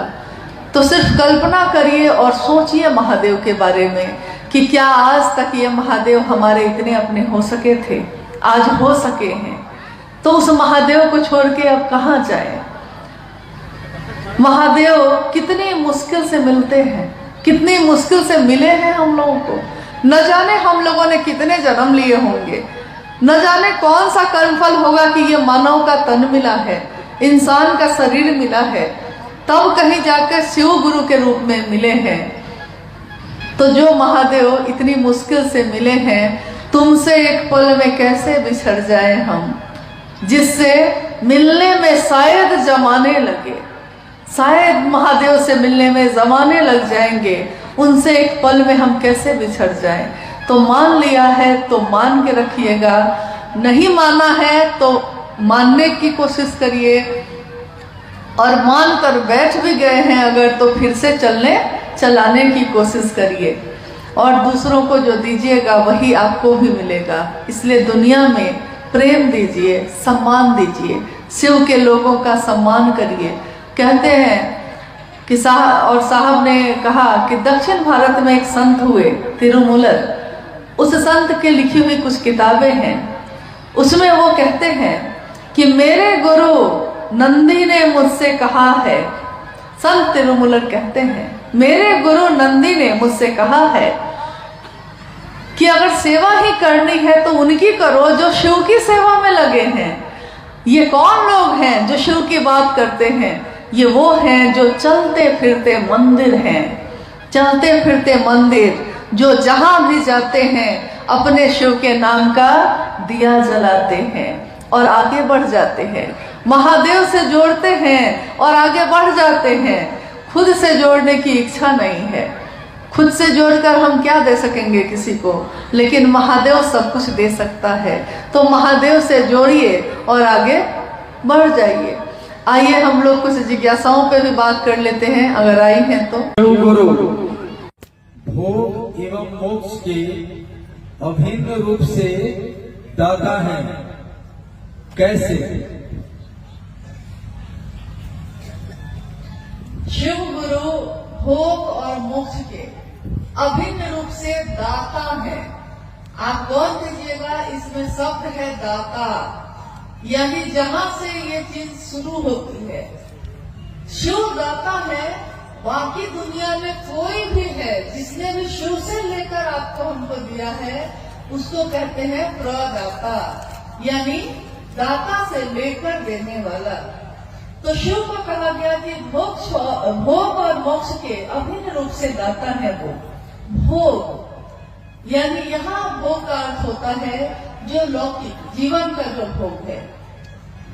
Speaker 1: तो सिर्फ कल्पना करिए और सोचिए महादेव के बारे में कि क्या आज तक ये महादेव हमारे इतने अपने हो सके थे, आज हो सके हैं। तो उस महादेव को छोड़ के अब कहाँ जाए। महादेव कितनी मुश्किल से मिलते हैं, कितनी मुश्किल से मिले हैं हम लोगों को। न जाने हम लोगों ने कितने जन्म लिए होंगे, न जाने कौन सा कर्मफल होगा कि ये मानव का तन मिला है, इंसान का शरीर मिला है, तब कहीं जाकर शिव गुरु के रूप में मिले हैं। तो जो महादेव इतनी मुश्किल से मिले हैं, तुमसे एक पल में कैसे बिछड़ जाए हम, जिससे मिलने में शायद जमाने लगे, शायद महादेव से मिलने में जमाने लग जाएंगे, उनसे एक पल में हम कैसे बिछड़ जाएं। तो मान लिया है तो मान के रखिएगा, नहीं माना है तो मानने की कोशिश करिए, और मान कर बैठ भी गए हैं अगर तो फिर से चलाने की कोशिश करिए। और दूसरों को जो दीजिएगा वही आपको भी मिलेगा। इसलिए दुनिया में प्रेम दीजिए, सम्मान दीजिए, शिव के लोगों का सम्मान करिए। कहते हैं कि साहब ने कहा कि दक्षिण भारत में एक संत हुए तिरुमूलर, उस संत के लिखी हुई कुछ किताबें हैं, उसमें वो कहते हैं कि मेरे गुरु नंदी ने मुझसे कहा है, संत तिरुमूलर कहते हैं मेरे गुरु नंदी ने मुझसे कहा है कि अगर सेवा ही करनी है तो उनकी करो जो शिव की सेवा में लगे हैं। ये कौन लोग हैं जो शिव की बात करते हैं? ये वो हैं जो चलते फिरते मंदिर हैं, चलते फिरते मंदिर, जो जहां भी जाते हैं अपने शिव के नाम का दिया जलाते हैं और आगे बढ़ जाते हैं, महादेव से जोड़ते हैं और आगे बढ़ जाते हैं। खुद से जोड़ने की इच्छा नहीं है, खुद से जोड़कर हम क्या दे सकेंगे किसी को, लेकिन महादेव सब कुछ दे सकता है। तो महादेव से जोड़िए और आगे बढ़ जाइए। आइए हम लोग कुछ जिज्ञासाओं पे भी बात कर लेते हैं, अगर आई हैं तो।
Speaker 2: गुरु भोग एवं मोक्ष के अभिन्न रूप से दाता है, कैसे?
Speaker 1: शिव गुरु भोग और मोक्ष के अभिन्न रूप से दाता है। आप गौर कीजिएगा, इसमें शब्द है दाता, यानी जहां से ये चीज शुरू होती है। शिव दाता है, बाकी दुनिया में कोई भी है जिसने भी शिव से लेकर आपको हमको दिया है उसको कहते हैं प्रदाता, यानी दाता से लेकर देने वाला। तो शिव को कहा गया कि भोग और मोक्ष के अभिन्न रूप से दाता है वो। भोग यानी यहाँ भोग का अर्थ होता है जो लौकिक जीवन का जो भोग है।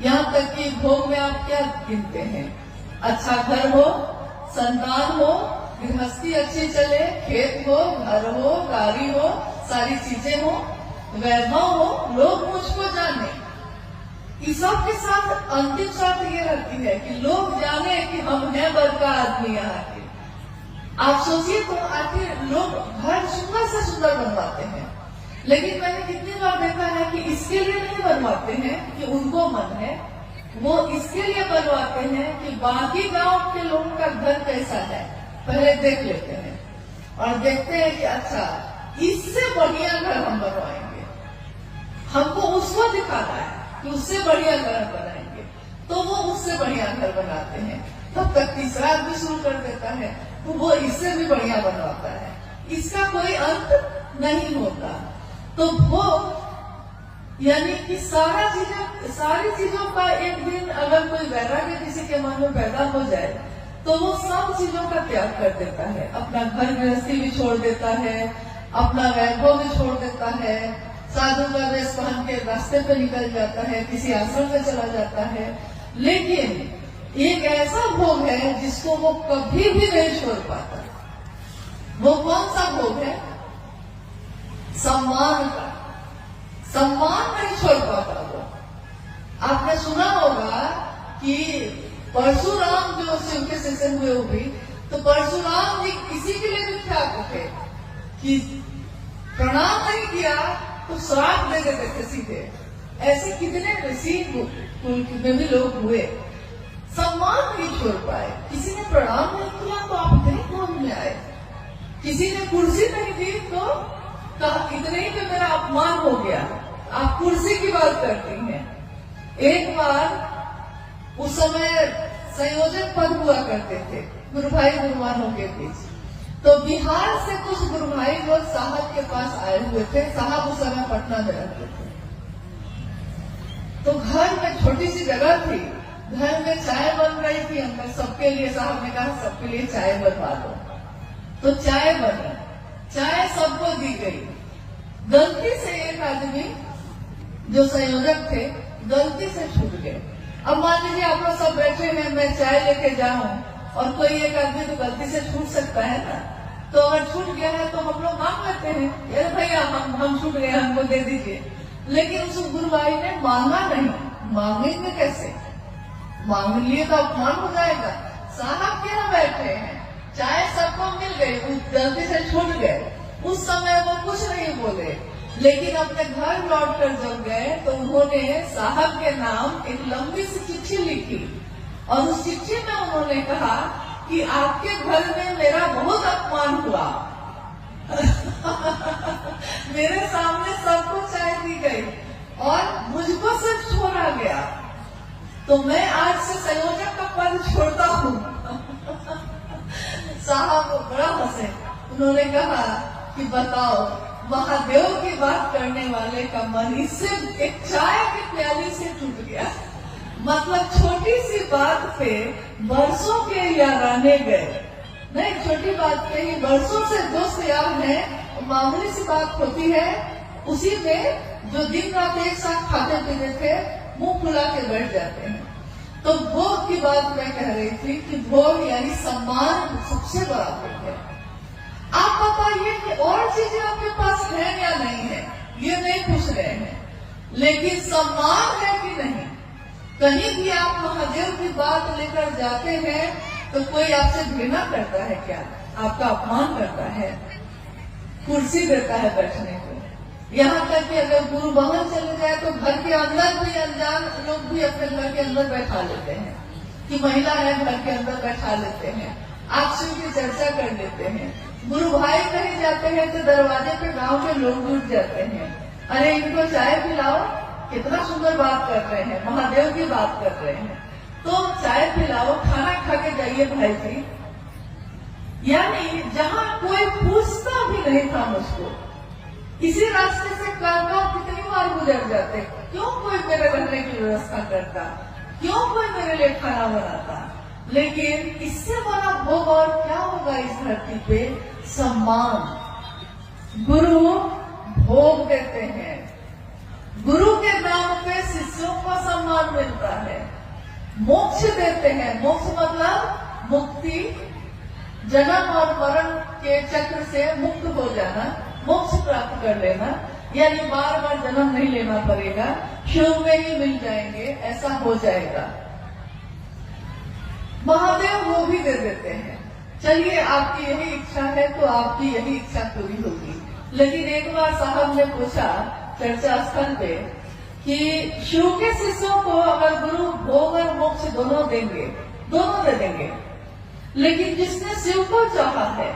Speaker 1: यहाँ तक कि भोग में आप क्या गिनते हैं? अच्छा घर हो, संतान हो, गृहस्थी अच्छी चले, खेत हो, घर हो, गाड़ी हो, सारी चीजें हो, वैभव हो, लोग मुझको जाने। इस सब के साथ अंतिम शर्त ये रहती है कि लोग जाने कि हम हैं बड़का आदमी यहाँ के। आप सोचिए तो आखिर लोग घर सुंदर से सुंदर बनवाते हैं, लेकिन मैंने कितनी बार देखा है कि इसके लिए नहीं बनवाते हैं कि उनको मन है, वो इसके लिए बनवाते हैं कि बाकी गांव के लोगों का घर कैसा है पहले देख लेते हैं और देखते हैं कि अच्छा इससे बढ़िया घर हम बनवाएंगे, हमको उसको दिखाना है कि उससे बढ़िया घर बनाएंगे, तो वो उससे बढ़िया घर बनाते हैं। तब तक तीसरा आदमी शुरू कर देता है तो वो इससे भी बढ़िया बनवाता है, इसका कोई अंत नहीं होता। तो वो यानी कि सारी चीजों का एक दिन अगर कोई वैराग्य किसी के मन में पैदा हो जाए तो वो सब चीजों का त्याग कर देता है, अपना घर गृहस्थी भी छोड़ देता है, अपना वैभव भी छोड़ देता है, साधु का वेश पहन के रास्ते पे निकल जाता है, किसी आश्रम में चला जाता है। लेकिन एक ऐसा भोग है जिसको वो कभी भी नहीं छोड़ पाता। वो कौन सा भोग है? सम्मान का, सम्मान नहीं छोड़ पाता वो। आपने सुना होगा कि परशुराम जो शिव के शिष्य हुए वो भी, तो परशुराम जी किसी के लिए विख्यात थे कि प्रणाम नहीं किया तो श्राप दे देते थे सीधे। ऐसे कितने ऋषि कुल में भी लोग हुए, सम्मान नहीं छोड़ पाए। किसी ने प्रणाम नहीं किया तो आप इतने काम में आए, किसी ने कुर्सी नहीं दी तो कहा इतने ही तो मेरा अपमान हो गया। आप कुर्सी की बात करती हैं। एक बार उस समय संयोजक पद हुआ करते थे गुरु भाई गुरुमानों के बीच, तो बिहार से कुछ गुरु भाई लोग साहब के पास आए हुए थे। साहब उस समय पटना में रहते थे, तो घर में छोटी सी जगह थी, घर में चाय बन रही थी। अंदर सबके लिए साहब ने कहा सबके लिए चाय बनवा दो, तो चाय बनी, चाय सबको दी गई। गलती से एक आदमी जो संयोजक थे गलती से छूट गए। अब मान लीजिए आप लोग सब बैठे हैं, मैं चाय लेके जाऊं और कोई एक आदमी तो गलती से छूट सकता है ना, तो अगर छूट गया है तो हम लोग मांग लेते हैं, अरे भैया हम छूट गए, हमको दे दीजिए। लेकिन उस गुरु भाई ने मांगा नहीं। मांगेंगे कैसे? मांग लिए तो अपमान हो जाएगा। साहब के यहाँ बैठे हैं, चाय सबको मिल गई, गलती से छूट गए। उस समय वो कुछ नहीं बोले, लेकिन अपने घर लौटकर जब गए तो उन्होंने साहब के नाम एक लंबी सी चिट्ठी लिखी और उस चिट्ठी में उन्होंने कहा कि आपके घर में मेरा बहुत अपमान हुआ। मेरे सामने सबको चाय दी गई और मुझको सिर्फ छोड़ा गया, तो मैं आज से संयोजक का पद छोड़ता हूँ। साहब बड़ा हंसे। उन्होंने कहा कि बताओ, महादेव की बात करने वाले का मन इससे एक चाय की प्याली से टूट गया। मतलब छोटी सी बात पे बरसों के याद आने गए। नहीं, छोटी बात पे ही बरसों से दोस्त यार हैं, मामूली सी बात होती है, उसी में जो दिन रात एक साथ खाते पीते थे मुंह फुला के बैठ जाते हैं। तो भोग की बात मैं कह रही थी कि भोग यानी सम्मान सबसे बड़ा भोग है। आप बताइए कि और चीजें आपके पास है या नहीं है, ये नहीं पूछ रहे हैं, लेकिन सम्मान है कि नहीं। कहीं भी आप महादेव की बात लेकर जाते हैं तो कोई आपसे घृणा करता है क्या? आपका अपमान करता है, कुर्सी देता है बैठने को। यहाँ तक कि अगर गुरु बाहर चले जाए तो घर के अंदर भी अनजान लोग भी अपने घर के अंदर बैठा लेते हैं कि महिला है, घर के अंदर बैठा लेते हैं, आपसे की चर्चा कर लेते हैं। गुरु भाई कहीं जाते हैं तो दरवाजे पे गांव के लोग जुट जाते हैं, अरे इनको चाय पिलाओ, कितना सुंदर बात कर रहे हैं, महादेव की बात कर रहे हैं, तो चाय पिलाओ, खाना खा के जाइए भाई जी। यानी जहाँ कोई पूछता भी नहीं था मुझको, इसी रास्ते से कितनी बार गुजर जाते, क्यों कोई मेरे रहने की व्यवस्था करता, क्यों कोई मेरे लिए खाना बनाता। लेकिन इससे बड़ा भोग और क्या होगा इस धरती पे? सम्मान। गुरु भोग देते हैं, गुरु के नाम पे शिष्यों को सम्मान मिलता है। मोक्ष देते हैं, मोक्ष मतलब मुक्ति, जन्म और मरण के चक्र से मुक्त हो जाना, मोक्ष प्राप्त कर लेना, यानी बार बार जन्म नहीं लेना पड़ेगा, शिव में ही मिल जाएंगे, ऐसा हो जाएगा। महादेव वो भी दे देते हैं। चलिए, आपकी यही इच्छा है तो आपकी यही इच्छा पूरी होगी। लेकिन एक बार साहब ने पूछा चर्चा स्थल पे कि शिव के शिष्यों को अगर गुरु भोग और मोक्ष दोनों देंगे, दोनों दे देंगे, लेकिन जिसने शिव को चाहा है,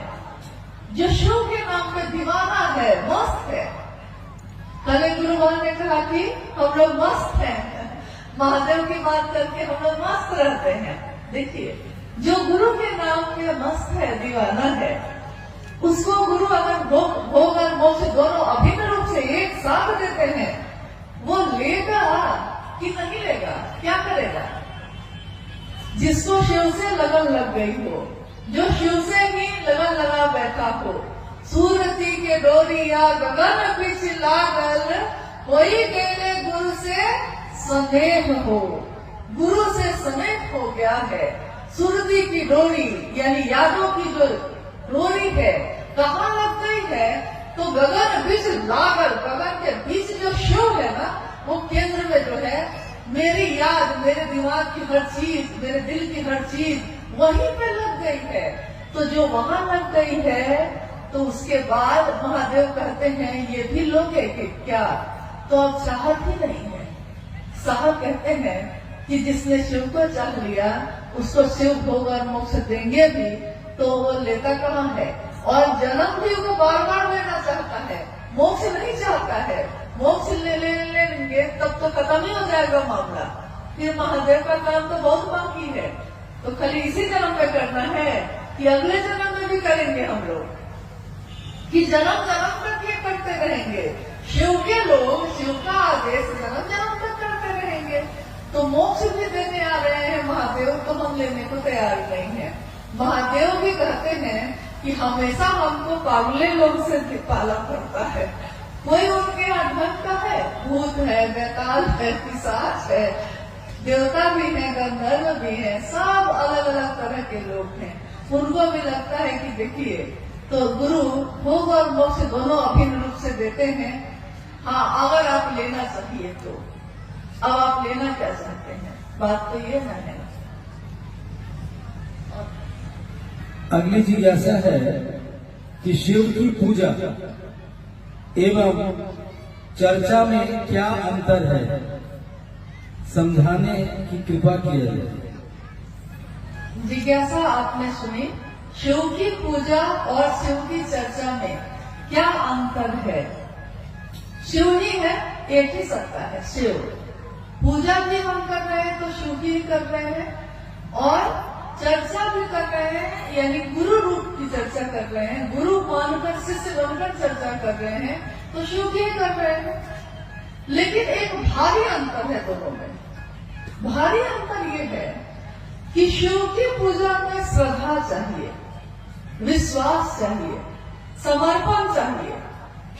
Speaker 1: जो शिव के नाम पे दीवाना है, मस्त है। कल गुरु महाराज ने कहा कि हम लोग मस्त हैं, महादेव की बात करके हम लोग मस्त रहते हैं। देखिए, जो गुरु के नाम पे मस्त है, दीवाना है, उसको गुरु अगर भोग और मोक्ष दोनों अभिन्न रूप से एक साथ देते हैं, वो लेगा कि नहीं लेगा? क्या करेगा? जिसको शिव से लगन लग गई हो, जो शिव से ही लगन लगा बैठा हो, सूरती के डोरी या गगन पीछ लागल, कोई गेले गुरु से स्नेह हो, गुरु से स्नेह हो गया है। सुरती की डोरी यानी यादों की जो डोरी है, कहाँ लग गई है? तो गगन बीच लागल, गगन के बीच जो शिव है ना, वो केंद्र में जो है, मेरी याद, मेरे दिमाग की हर चीज, मेरे दिल की हर चीज वहीं पे लग गई है। तो जो वहां लग गई है, तो उसके बाद महादेव कहते हैं ये भी लोगे कि क्या? तो अब चाहत ही नहीं है। साहब कहते हैं कि जिसने शिव को चाह लिया उसको शिव भोग और मोक्ष देंगे भी, तो वो लेता कहाँ है? और जन्म भी वो बार बार लेना चाहता है, मोक्ष नहीं चाहता है। मोक्ष लेंगे तब तो खत्म ही हो जाएगा मामला, फिर महादेव का काम तो बहुत बाकी है। तो खाली इसी जन्म में करना है कि अगले जन्म में भी करेंगे हम लोग, कि जन्म जन्म तक ये करते रहेंगे। शिव के लोग शिव का आदेश जन्म जन्म तक करते रहेंगे। तो मोक्ष भी देने आ रहे हैं महादेव, तो हम लेने को तैयार नहीं है। महादेव भी कहते हैं कि हमेशा हमको पागले लोग से पाला पड़ता है। कोई उनके यहाँ ढंग का है, भूत है, बैताल है, पिशाच है, देवता भी है, गंधर्व भी है, सब अलग अलग तरह के लोग हैं। उनको भी लगता है कि देखिए, तो गुरु भोग और मोक्ष दोनों अभिन्न रूप से देते हैं। हाँ, अगर आप लेना चाहिए तो अब आप लेना क्या चाहते हैं? बात तो ये ना है।
Speaker 2: अगली जिज्ञासा है कि शिव की पूजा एवं चर्चा में क्या अंतर है, समझाने की कृपा की जाए।
Speaker 1: जिज्ञासा आपने सुनी, शिव की पूजा और शिव की चर्चा में क्या अंतर है? शिव ही है, एक ही सत्ता है शिव। पूजा भी हम कर रहे हैं तो शिव की ही कर रहे हैं, और चर्चा भी कर रहे हैं, यानी गुरु रूप की चर्चा कर रहे हैं, गुरु मानकर शिष्य बनकर चर्चा कर रहे हैं, तो शिव की ही कर रहे हैं। लेकिन एक भारी अंतर है दोनों में। भारी अंतर ये है कि शिव की पूजा में श्रद्धा चाहिए, विश्वास चाहिए, समर्पण चाहिए।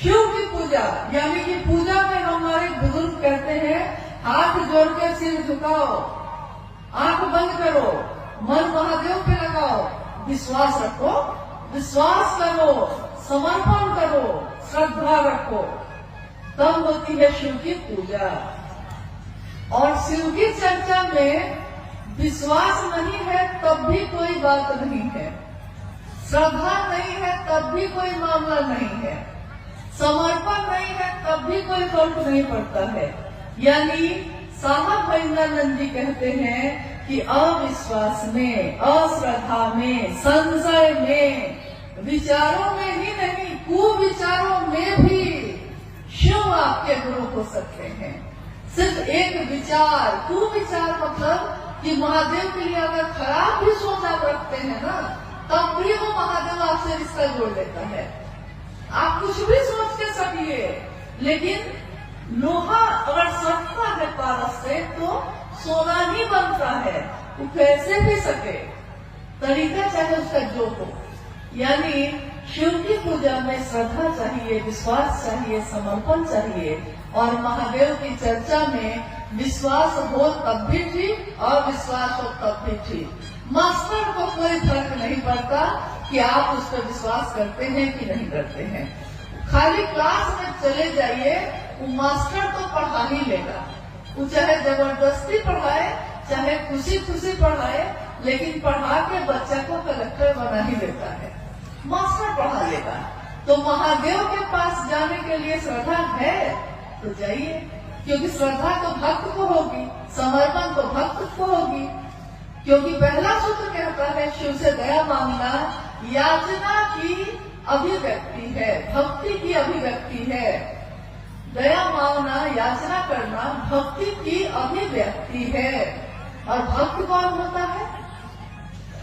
Speaker 1: शिव की पूजा यानी कि पूजा में हमारे बुजुर्ग कहते हैं, हाथ जोड़ के सिर झुकाओ, आंख बंद करो, मन महादेव पे लगाओ, विश्वास रखो, विश्वास करो, समर्पण करो, श्रद्धा रखो, तब होती है शिव की पूजा। और शिव की चर्चा में विश्वास नहीं है तब भी कोई बात नहीं है, श्रद्धा नहीं है तब भी कोई मामला नहीं है, समर्पण नहीं है तब भी कोई फर्क नहीं पड़ता है। यानी साहब महेंद्रानंद जी कहते हैं कि अविश्वास में, अश्रद्धा में, संशय में, विचारों में ही नहीं, कुविचारों में भी शिव आपके गुरु हो सकते हैं। सिर्फ एक विचार, कुविचार मतलब कि महादेव के लिए अगर खराब भी सोच आप रखते हैं ना, तब भी वो महादेव आपसे रिश्ता जोड़ लेता है। आप कुछ भी सोच के सकिए, लेकिन लोहा अगर सटता है पारस से तो सोना ही बनता है, वो कैसे भी सके, तरीका चाहे उसका जो हो। यानी शिव की पूजा में श्रद्धा चाहिए, विश्वास चाहिए, समर्पण चाहिए, और महादेव की चर्चा में विश्वास हो तब भी ठीक, अविश्वास हो तब भी ठीक। मास्टर को कोई फर्क नहीं पड़ता कि आप उस पर विश्वास करते हैं कि नहीं करते हैं। खाली क्लास में चले जाइए, वो मास्टर तो पढ़ा ही लेगा, वो चाहे जबरदस्ती पढ़ाए, चाहे खुशी खुशी पढ़ाए, लेकिन पढ़ा के बच्चा को कलेक्टर बना ही देता है, मास्टर पढ़ा लेगा। तो महादेव के पास जाने के लिए श्रद्धा है तो जाइए, क्योंकि श्रद्धा तो भक्त को होगी, समर्पण तो भक्त को होगी। क्योंकि पहला सूत्र कहता है शिव से दया मांगना याचना की अभिव्यक्ति है, भक्ति की अभिव्यक्ति है। दया मांगना, याचना करना भक्ति की अभिव्यक्ति है। और भक्त कौन होता है?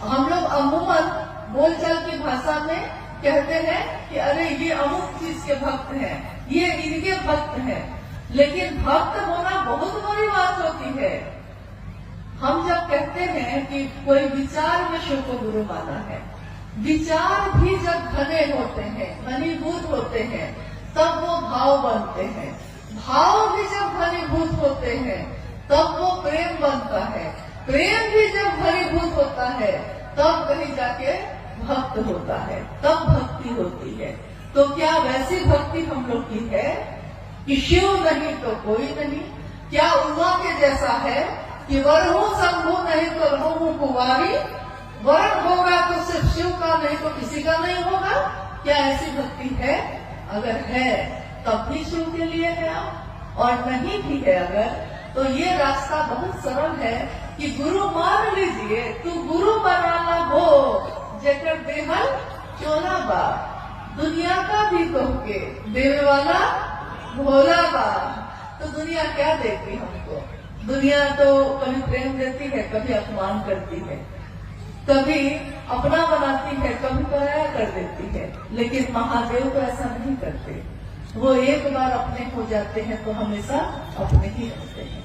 Speaker 1: हम लोग अमूमन बोलचाल की भाषा में कहते हैं कि अरे ये अमुक चीज के भक्त हैं, ये इनके भक्त हैं, लेकिन भक्त होना बहुत बड़ी बात होती है। हम जब कहते हैं कि कोई विचार में शिव को गुरु माना है, विचार भी जब घने होते हैं, घनीभूत होते हैं, तब वो भाव बनते हैं। भाव भी जब घनीभूत होते हैं तब वो प्रेम बनता है। प्रेम भी जब घनीभूत होता है तब कहीं जाके भक्त होता है, तब भक्ति होती है। तो क्या वैसी भक्ति हम लोग की है कि शिव नहीं तो कोई नहीं? क्या उमा के जैसा है कि वर हूं शंभु नहीं तो रहूं कुंवारी, वरण होगा तो सिर्फ शिव का नहीं तो किसी का नहीं होगा? क्या ऐसी भक्ति है? अगर है तब भी शिव के लिए है आप, और नहीं भी है अगर, तो ये रास्ता बहुत सरल है कि गुरु मान लीजिए, तू गुरु बनाना हो जेकर देहल चोला बा, दुनिया का भी कह के देवे वाला भोला बा। तो दुनिया क्या देती हमको? दुनिया तो कभी प्रेम देती है, कभी अपमान करती है, कभी अपना बनाती है, कभी पराया कर देती है। लेकिन महादेव तो ऐसा नहीं करते, वो एक बार अपने हो जाते हैं तो हमेशा अपने ही रहते हैं।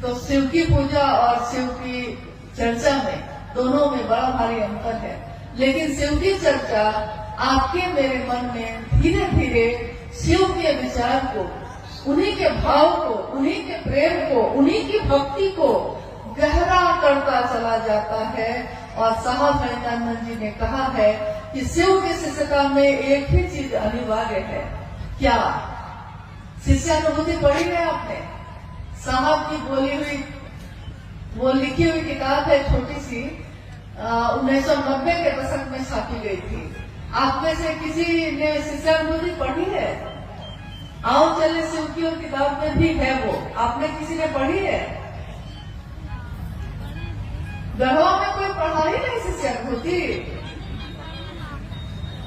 Speaker 1: तो शिव की पूजा और शिव की चर्चा में, दोनों में बड़ा भारी अंतर है। लेकिन शिव की चर्चा आपके मेरे मन में धीरे धीरे शिव के विचार को, उन्हीं के भाव को, उन्हीं के प्रेम को, उन्हीं की भक्ति को गहरा करता चला जाता है। और साहब हरिनानंद जी ने कहा है कि शिव की शिष्यता में एक ही चीज अनिवार्य है। क्या? शिष्यानुभूति पढ़ी है आपने? साहब की बोली हुई, वो लिखी हुई किताब है, छोटी सी, 1990 के दशक में छापी गई थी। आप में से किसी ने शिष्यानुभूति पढ़ी है? आओ चले, शिव की और किताब में भी है वो, आपने किसी ने पढ़ी है? गढ़वा में कोई पढ़ा ही नहीं शिष्यानुभूति,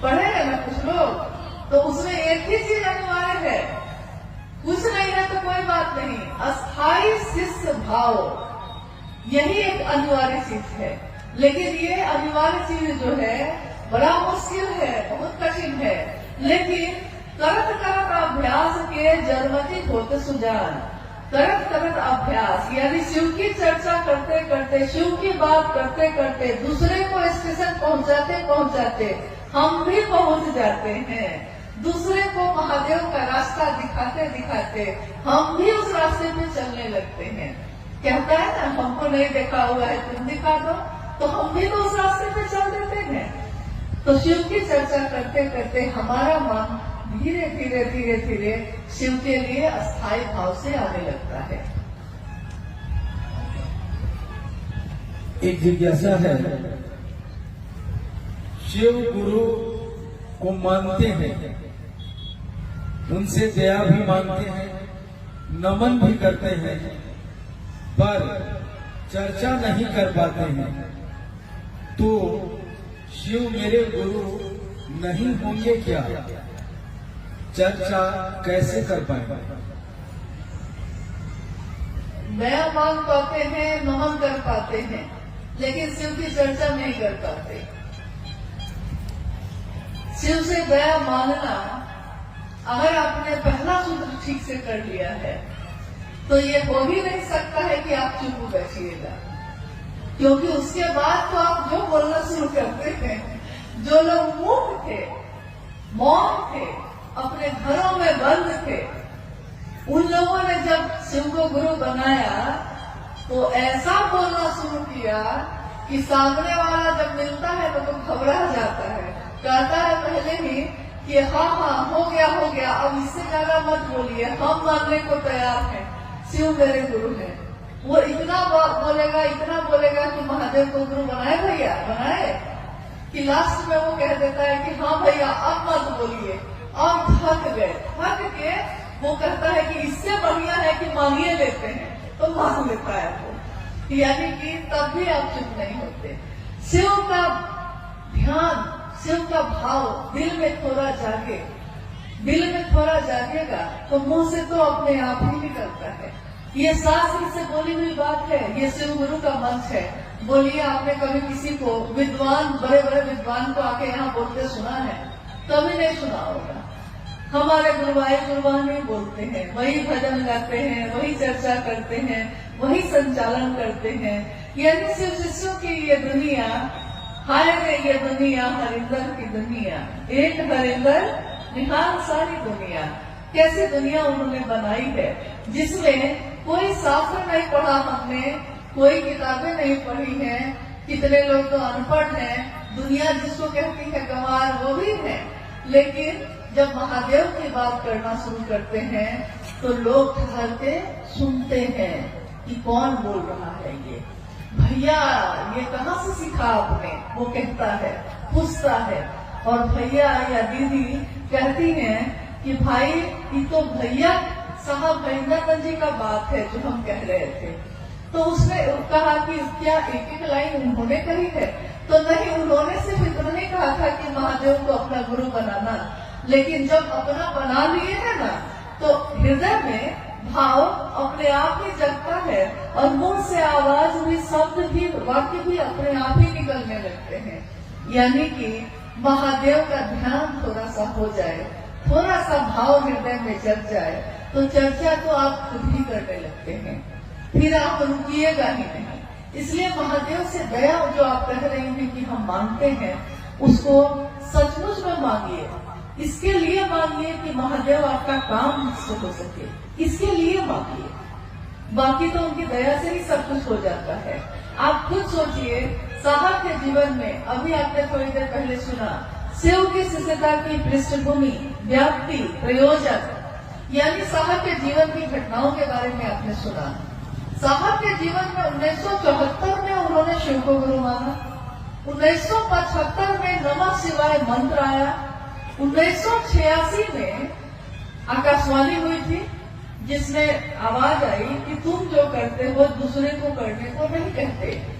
Speaker 1: पढ़े हैं ना कुछ लोग? तो उसमें एक ही चीज अनिवार्य है, कुछ नहीं है तो कोई बात नहीं, अस्थाई शिष्य भाव, यही एक अनिवार्य चीज है। लेकिन ये अनिवार्य चीज जो है बड़ा मुश्किल है, बहुत कठिन है। लेकिन करत करत अभ्यास के जन्मति होते सुजान, करत करत अभ्यास, यानी शिव की चर्चा करते करते, शिव की बात करते करते, दूसरे को स्टेशन पहुंचाते पहुंचाते हम भी पहुंच जाते हैं। दूसरे को महादेव का रास्ता दिखाते दिखाते हम भी उस रास्ते पे चलने लगते हैं। कहता है ना, हमको नहीं देखा हुआ है, तुम दिखा दो, तो हम भी तो उस रास्ते पे चल देते हैं। तो शिव की चर्चा करते करते हमारा मन धीरे धीरे धीरे धीरे शिव के लिए अस्थायी भाव से आने लगता है।
Speaker 2: एक जिज्ञासा है, शिव गुरु को मानते हैं, उनसे दया भी मांगते हैं, नमन भी करते हैं, पर चर्चा नहीं कर पाते हैं, तो शिव मेरे गुरु नहीं होंगे क्या? चर्चा कैसे कर पाएंगे?
Speaker 1: दया मांग पाते हैं, नमन कर पाते हैं, लेकिन शिव की चर्चा नहीं कर पाते। शिव से दया मांगना, अगर आपने पहला सूत्र ठीक से कर लिया है तो ये हो ही नहीं सकता है कि आप चुप बैठिएगा, क्योंकि उसके बाद तो आप जो बोलना शुरू करते हैं। जो लोग मूक थे, मौन थे, अपने घरों में बंद थे, उन लोगों ने जब शिव को गुरु बनाया तो ऐसा बोलना शुरू किया कि सामने वाला जब मिलता है तो घबरा जाता है, कहता है पहले ही कि हाँ हाँ हो गया, अब इससे ज्यादा मत बोलिए, हम मानने को तैयार हैं, शिव मेरे गुरु हैं। वो इतना बोलेगा कि महादेव को गुरु बनाए भैया, बनाए, कि लास्ट में वो कह देता है कि हाँ भैया अब मत बोलिए, अब थक गए, थक के वो कहता है कि इससे बढ़िया है कि मांगिए लेते हैं, तो मांग लेता है वो। यानी कि तब भी आप चुप नहीं होते। शिव का ध्यान, शिव का भाव दिल में थोड़ा जागे, दिल में थोड़ा जागेगा तो मुंह से तो अपने आप ही निकलता है। ये शास्त्र से बोली हुई बात है, ये शिव गुरु का मंच है। बोलिए, आपने कभी किसी को, विद्वान, बड़े बड़े विद्वान को आके यहाँ बोलते सुना है? कभी नहीं सुना होगा। हमारे गुरुवान ही बोलते हैं, वही भजन गाते हैं, वही चर्चा करते हैं, वही संचालन करते हैं। यानी शिव शिष्यों की ये दुनिया, हाय रे ये दुनिया, हरिंदर की दुनिया, एक हरिंदर निहाल सारी दुनिया। कैसी दुनिया उन्होंने बनाई है, जिसमें कोई शास्त्र नहीं पढ़ा हमने, कोई किताबें नहीं पढ़ी हैं, कितने लोग तो अनपढ़ हैं, दुनिया जिसको कहती है गंवार वो भी है, लेकिन जब महादेव की बात करना शुरू करते हैं तो लोग ठहर के सुनते हैं कि कौन बोल रहा है ये, भैया ये कहाँ से सीखा आपने, वो कहता है, पूछता है। और भैया या दीदी कहती हैं कि भाई ये तो भैया साहब महेंद्रनाथ जी का बात है जो हम कह रहे थे। तो उसने कहा कि क्या एक एक लाइन उन्होंने कही है? तो नहीं, उन्होंने सिर्फ इतना नहीं कहा था कि महादेव को अपना गुरु बनाना, लेकिन जब अपना बना लिए है ना तो हृदय में भाव अपने आप ही जगता है और मुंह से आवाज भी, शब्द भी, वाक्य भी अपने आप ही निकलने लगते हैं। यानी कि महादेव का ध्यान थोड़ा सा हो जाए, थोड़ा सा भाव हृदय में जग जाए तो चर्चा तो आप खुद ही करने लगते हैं, फिर आप रुकिएगा ही नहीं। इसलिए महादेव से दया जो आप कह रहे हैं कि हम मांगते हैं, उसको सचमुच में मांगिए। इसके लिए मांगिए कि महादेव आपका काम मुझसे हो सके, इसके लिए मांगिए। बाकी तो उनकी दया से ही सब कुछ हो जाता है। आप खुद सोचिए, साहब के जीवन में अभी आपने थोड़ी देर पहले सुना, शिव की शिष्यता की पृष्ठभूमि, व्याप्ति, प्रयोजन, यानी साहब के जीवन की घटनाओं के बारे में आपने सुना। साहब के जीवन में 1974 में उन्होंने शिव को गुरु माना, 1975 में नमः शिवाय मंत्र आया, 1986 में आकाशवाणी हुई थी जिसमें आवाज आई कि तुम जो करते हो दूसरे को करने को नहीं कहते।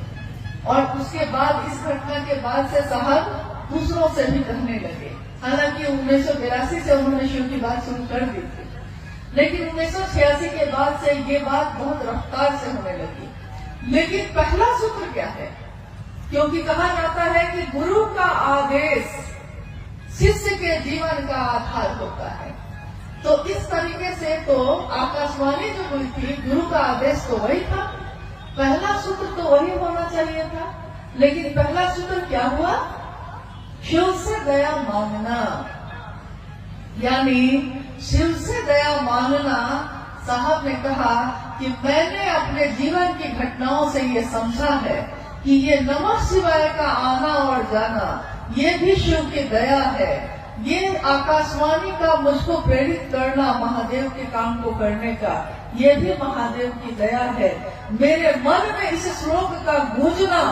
Speaker 1: और उसके बाद, इस घटना के बाद से साहब दूसरों से भी कहने लगे। हालांकि 1982 से उन्होंने शिव की बात शुरू कर दी थी, लेकिन 1986 के बाद से ये बात बहुत रफ्तार से होने लगी। लेकिन पहला सूत्र क्या है? क्योंकि कहा जाता है कि गुरु का आदेश शिष्य के जीवन का आधार होता है, तो इस तरीके से तो आकाशवाणी जो हुई थी, गुरु का आदेश तो वही था, पहला सूत्र तो वही होना चाहिए था। लेकिन पहला सूत्र क्या हुआ? शिव से दया मांगना। यानी शिव से दया मांगना। साहब ने कहा कि मैंने अपने जीवन की घटनाओं से ये समझा है कि ये नमः शिवाय का आना और जाना ये भी शिव की दया है। ये आकाशवाणी का मुझको प्रेरित करना महादेव के काम को करने का, ये भी महादेव की दया है। मेरे मन में इस श्लोक का गूंजना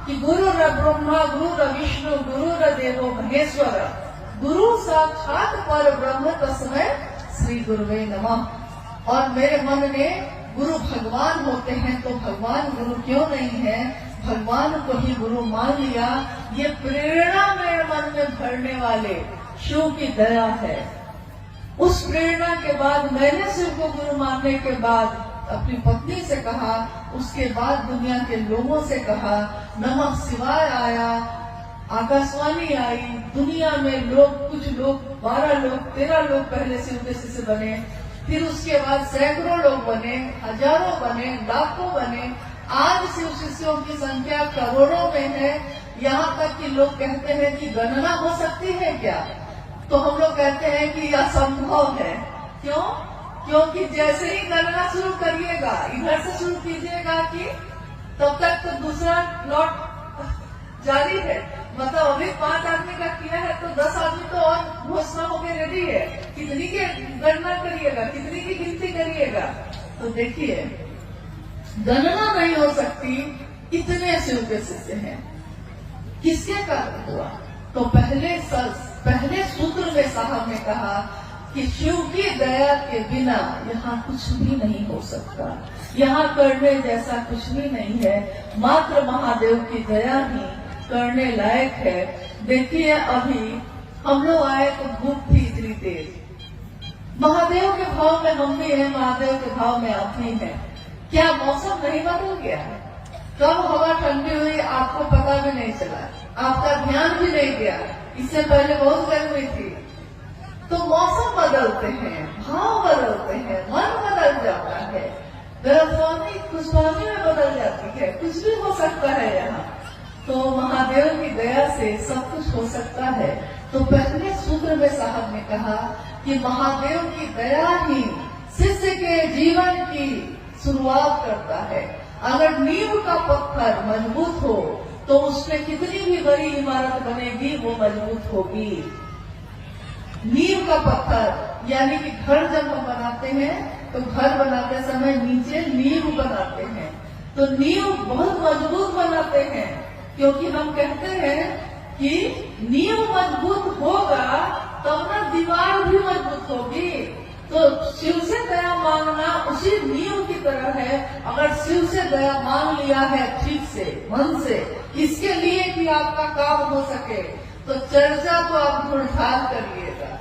Speaker 1: कि गुरु र ब्रह्मा गुरु र विष्णु गुरु र देवो महेश्वर गुरु साक्षात पर ब्रह्म तस्मै श्री गुरुवे नमः। और मेरे मन में गुरु भगवान होते हैं तो भगवान गुरु क्यों नहीं है, भगवान को ही गुरु मान लिया। ये प्रेरणा मेरे मन में भरने वाले शिव की दया है। उस प्रेरणा के बाद मैंने शिव को गुरु मानने के बाद अपनी पत्नी से कहा, उसके बाद दुनिया के लोगों से कहा, नमः शिवाय आया, आकाशवाणी आई, दुनिया में लोग, कुछ लोग 12 लोग 13 लोग पहले शिव के शिष्य बने, फिर उसके बाद सैकड़ों लोग बने, हजारों बने, लाखों बने। आज शिव शिष्यों की संख्या करोड़ों में है। यहाँ तक कि लोग कहते हैं कि गणना हो सकती है क्या? तो हम लोग कहते हैं कि यह असंभव है। क्यों? क्योंकि जैसे ही गणना शुरू करिएगा, इधर से शुरू कीजिएगा कि तब तक तो दूसरा लॉट जारी है। मतलब अभी 5 आदमी का किया है तो 10 आदमी तो और घोषणा होकर रेडी है। कितनी की गणना करिएगा, कितनी की गिनती करिएगा? तो देखिए, गणना नहीं हो सकती, इतने शिव के शिष्य हैं। किसके कारण हुआ? तो पहले सूत्र में साहब ने कहा कि शिव की दया के बिना यहाँ कुछ भी नहीं हो सकता, यहाँ करने जैसा कुछ भी नहीं है। मात्र महादेव की दया ही करने लायक है। देखिए, अभी हम लोग आए तो धूप थी इतनी तेज, महादेव के भाव में हम भी हैं, महादेव के भाव में आप भी हैं। क्या मौसम नहीं बदल गया है? कब हवा ठंडी हुई आपको पता भी नहीं चला, आपका ध्यान भी नहीं गया। इससे पहले बहुत गर्मी थी। तो मौसम बदलते हैं, भाव बदलते हैं, मन बदल जाता है, गर्भवानी खुशहाली में बदल जाती है, कुछ भी हो सकता है यहाँ। तो महादेव की दया से सब कुछ हो सकता है। तो पहले सूत्र में साहब ने कहा कि महादेव की दया ही शिष्य के जीवन की शुरुआत करता है। अगर नींव का पत्थर मजबूत हो तो उसमें कितनी भी बड़ी इमारत बनेगी वो मजबूत होगी। नींव का पत्थर यानी कि घर जब हम बनाते हैं तो घर बनाते समय नीचे नींव बनाते हैं, तो नींव बहुत मजबूत बनाते हैं, क्योंकि हम कहते हैं कि नींव मजबूत होगा तब ना दीवार भी मजबूत होगी। तो शिव से दया मांगना उसी नींव की तरह है। अगर शिव से दया मांग लिया है ठीक से, मन से, इसके लिए कि आपका काम हो सके, तो चर्चा तो आप ढूंढाल करिएगा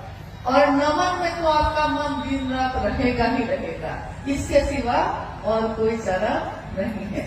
Speaker 1: और नमन में तो आपका मन दिन रात रहेगा ही रहेगा। इसके सिवा और कोई चारा नहीं है।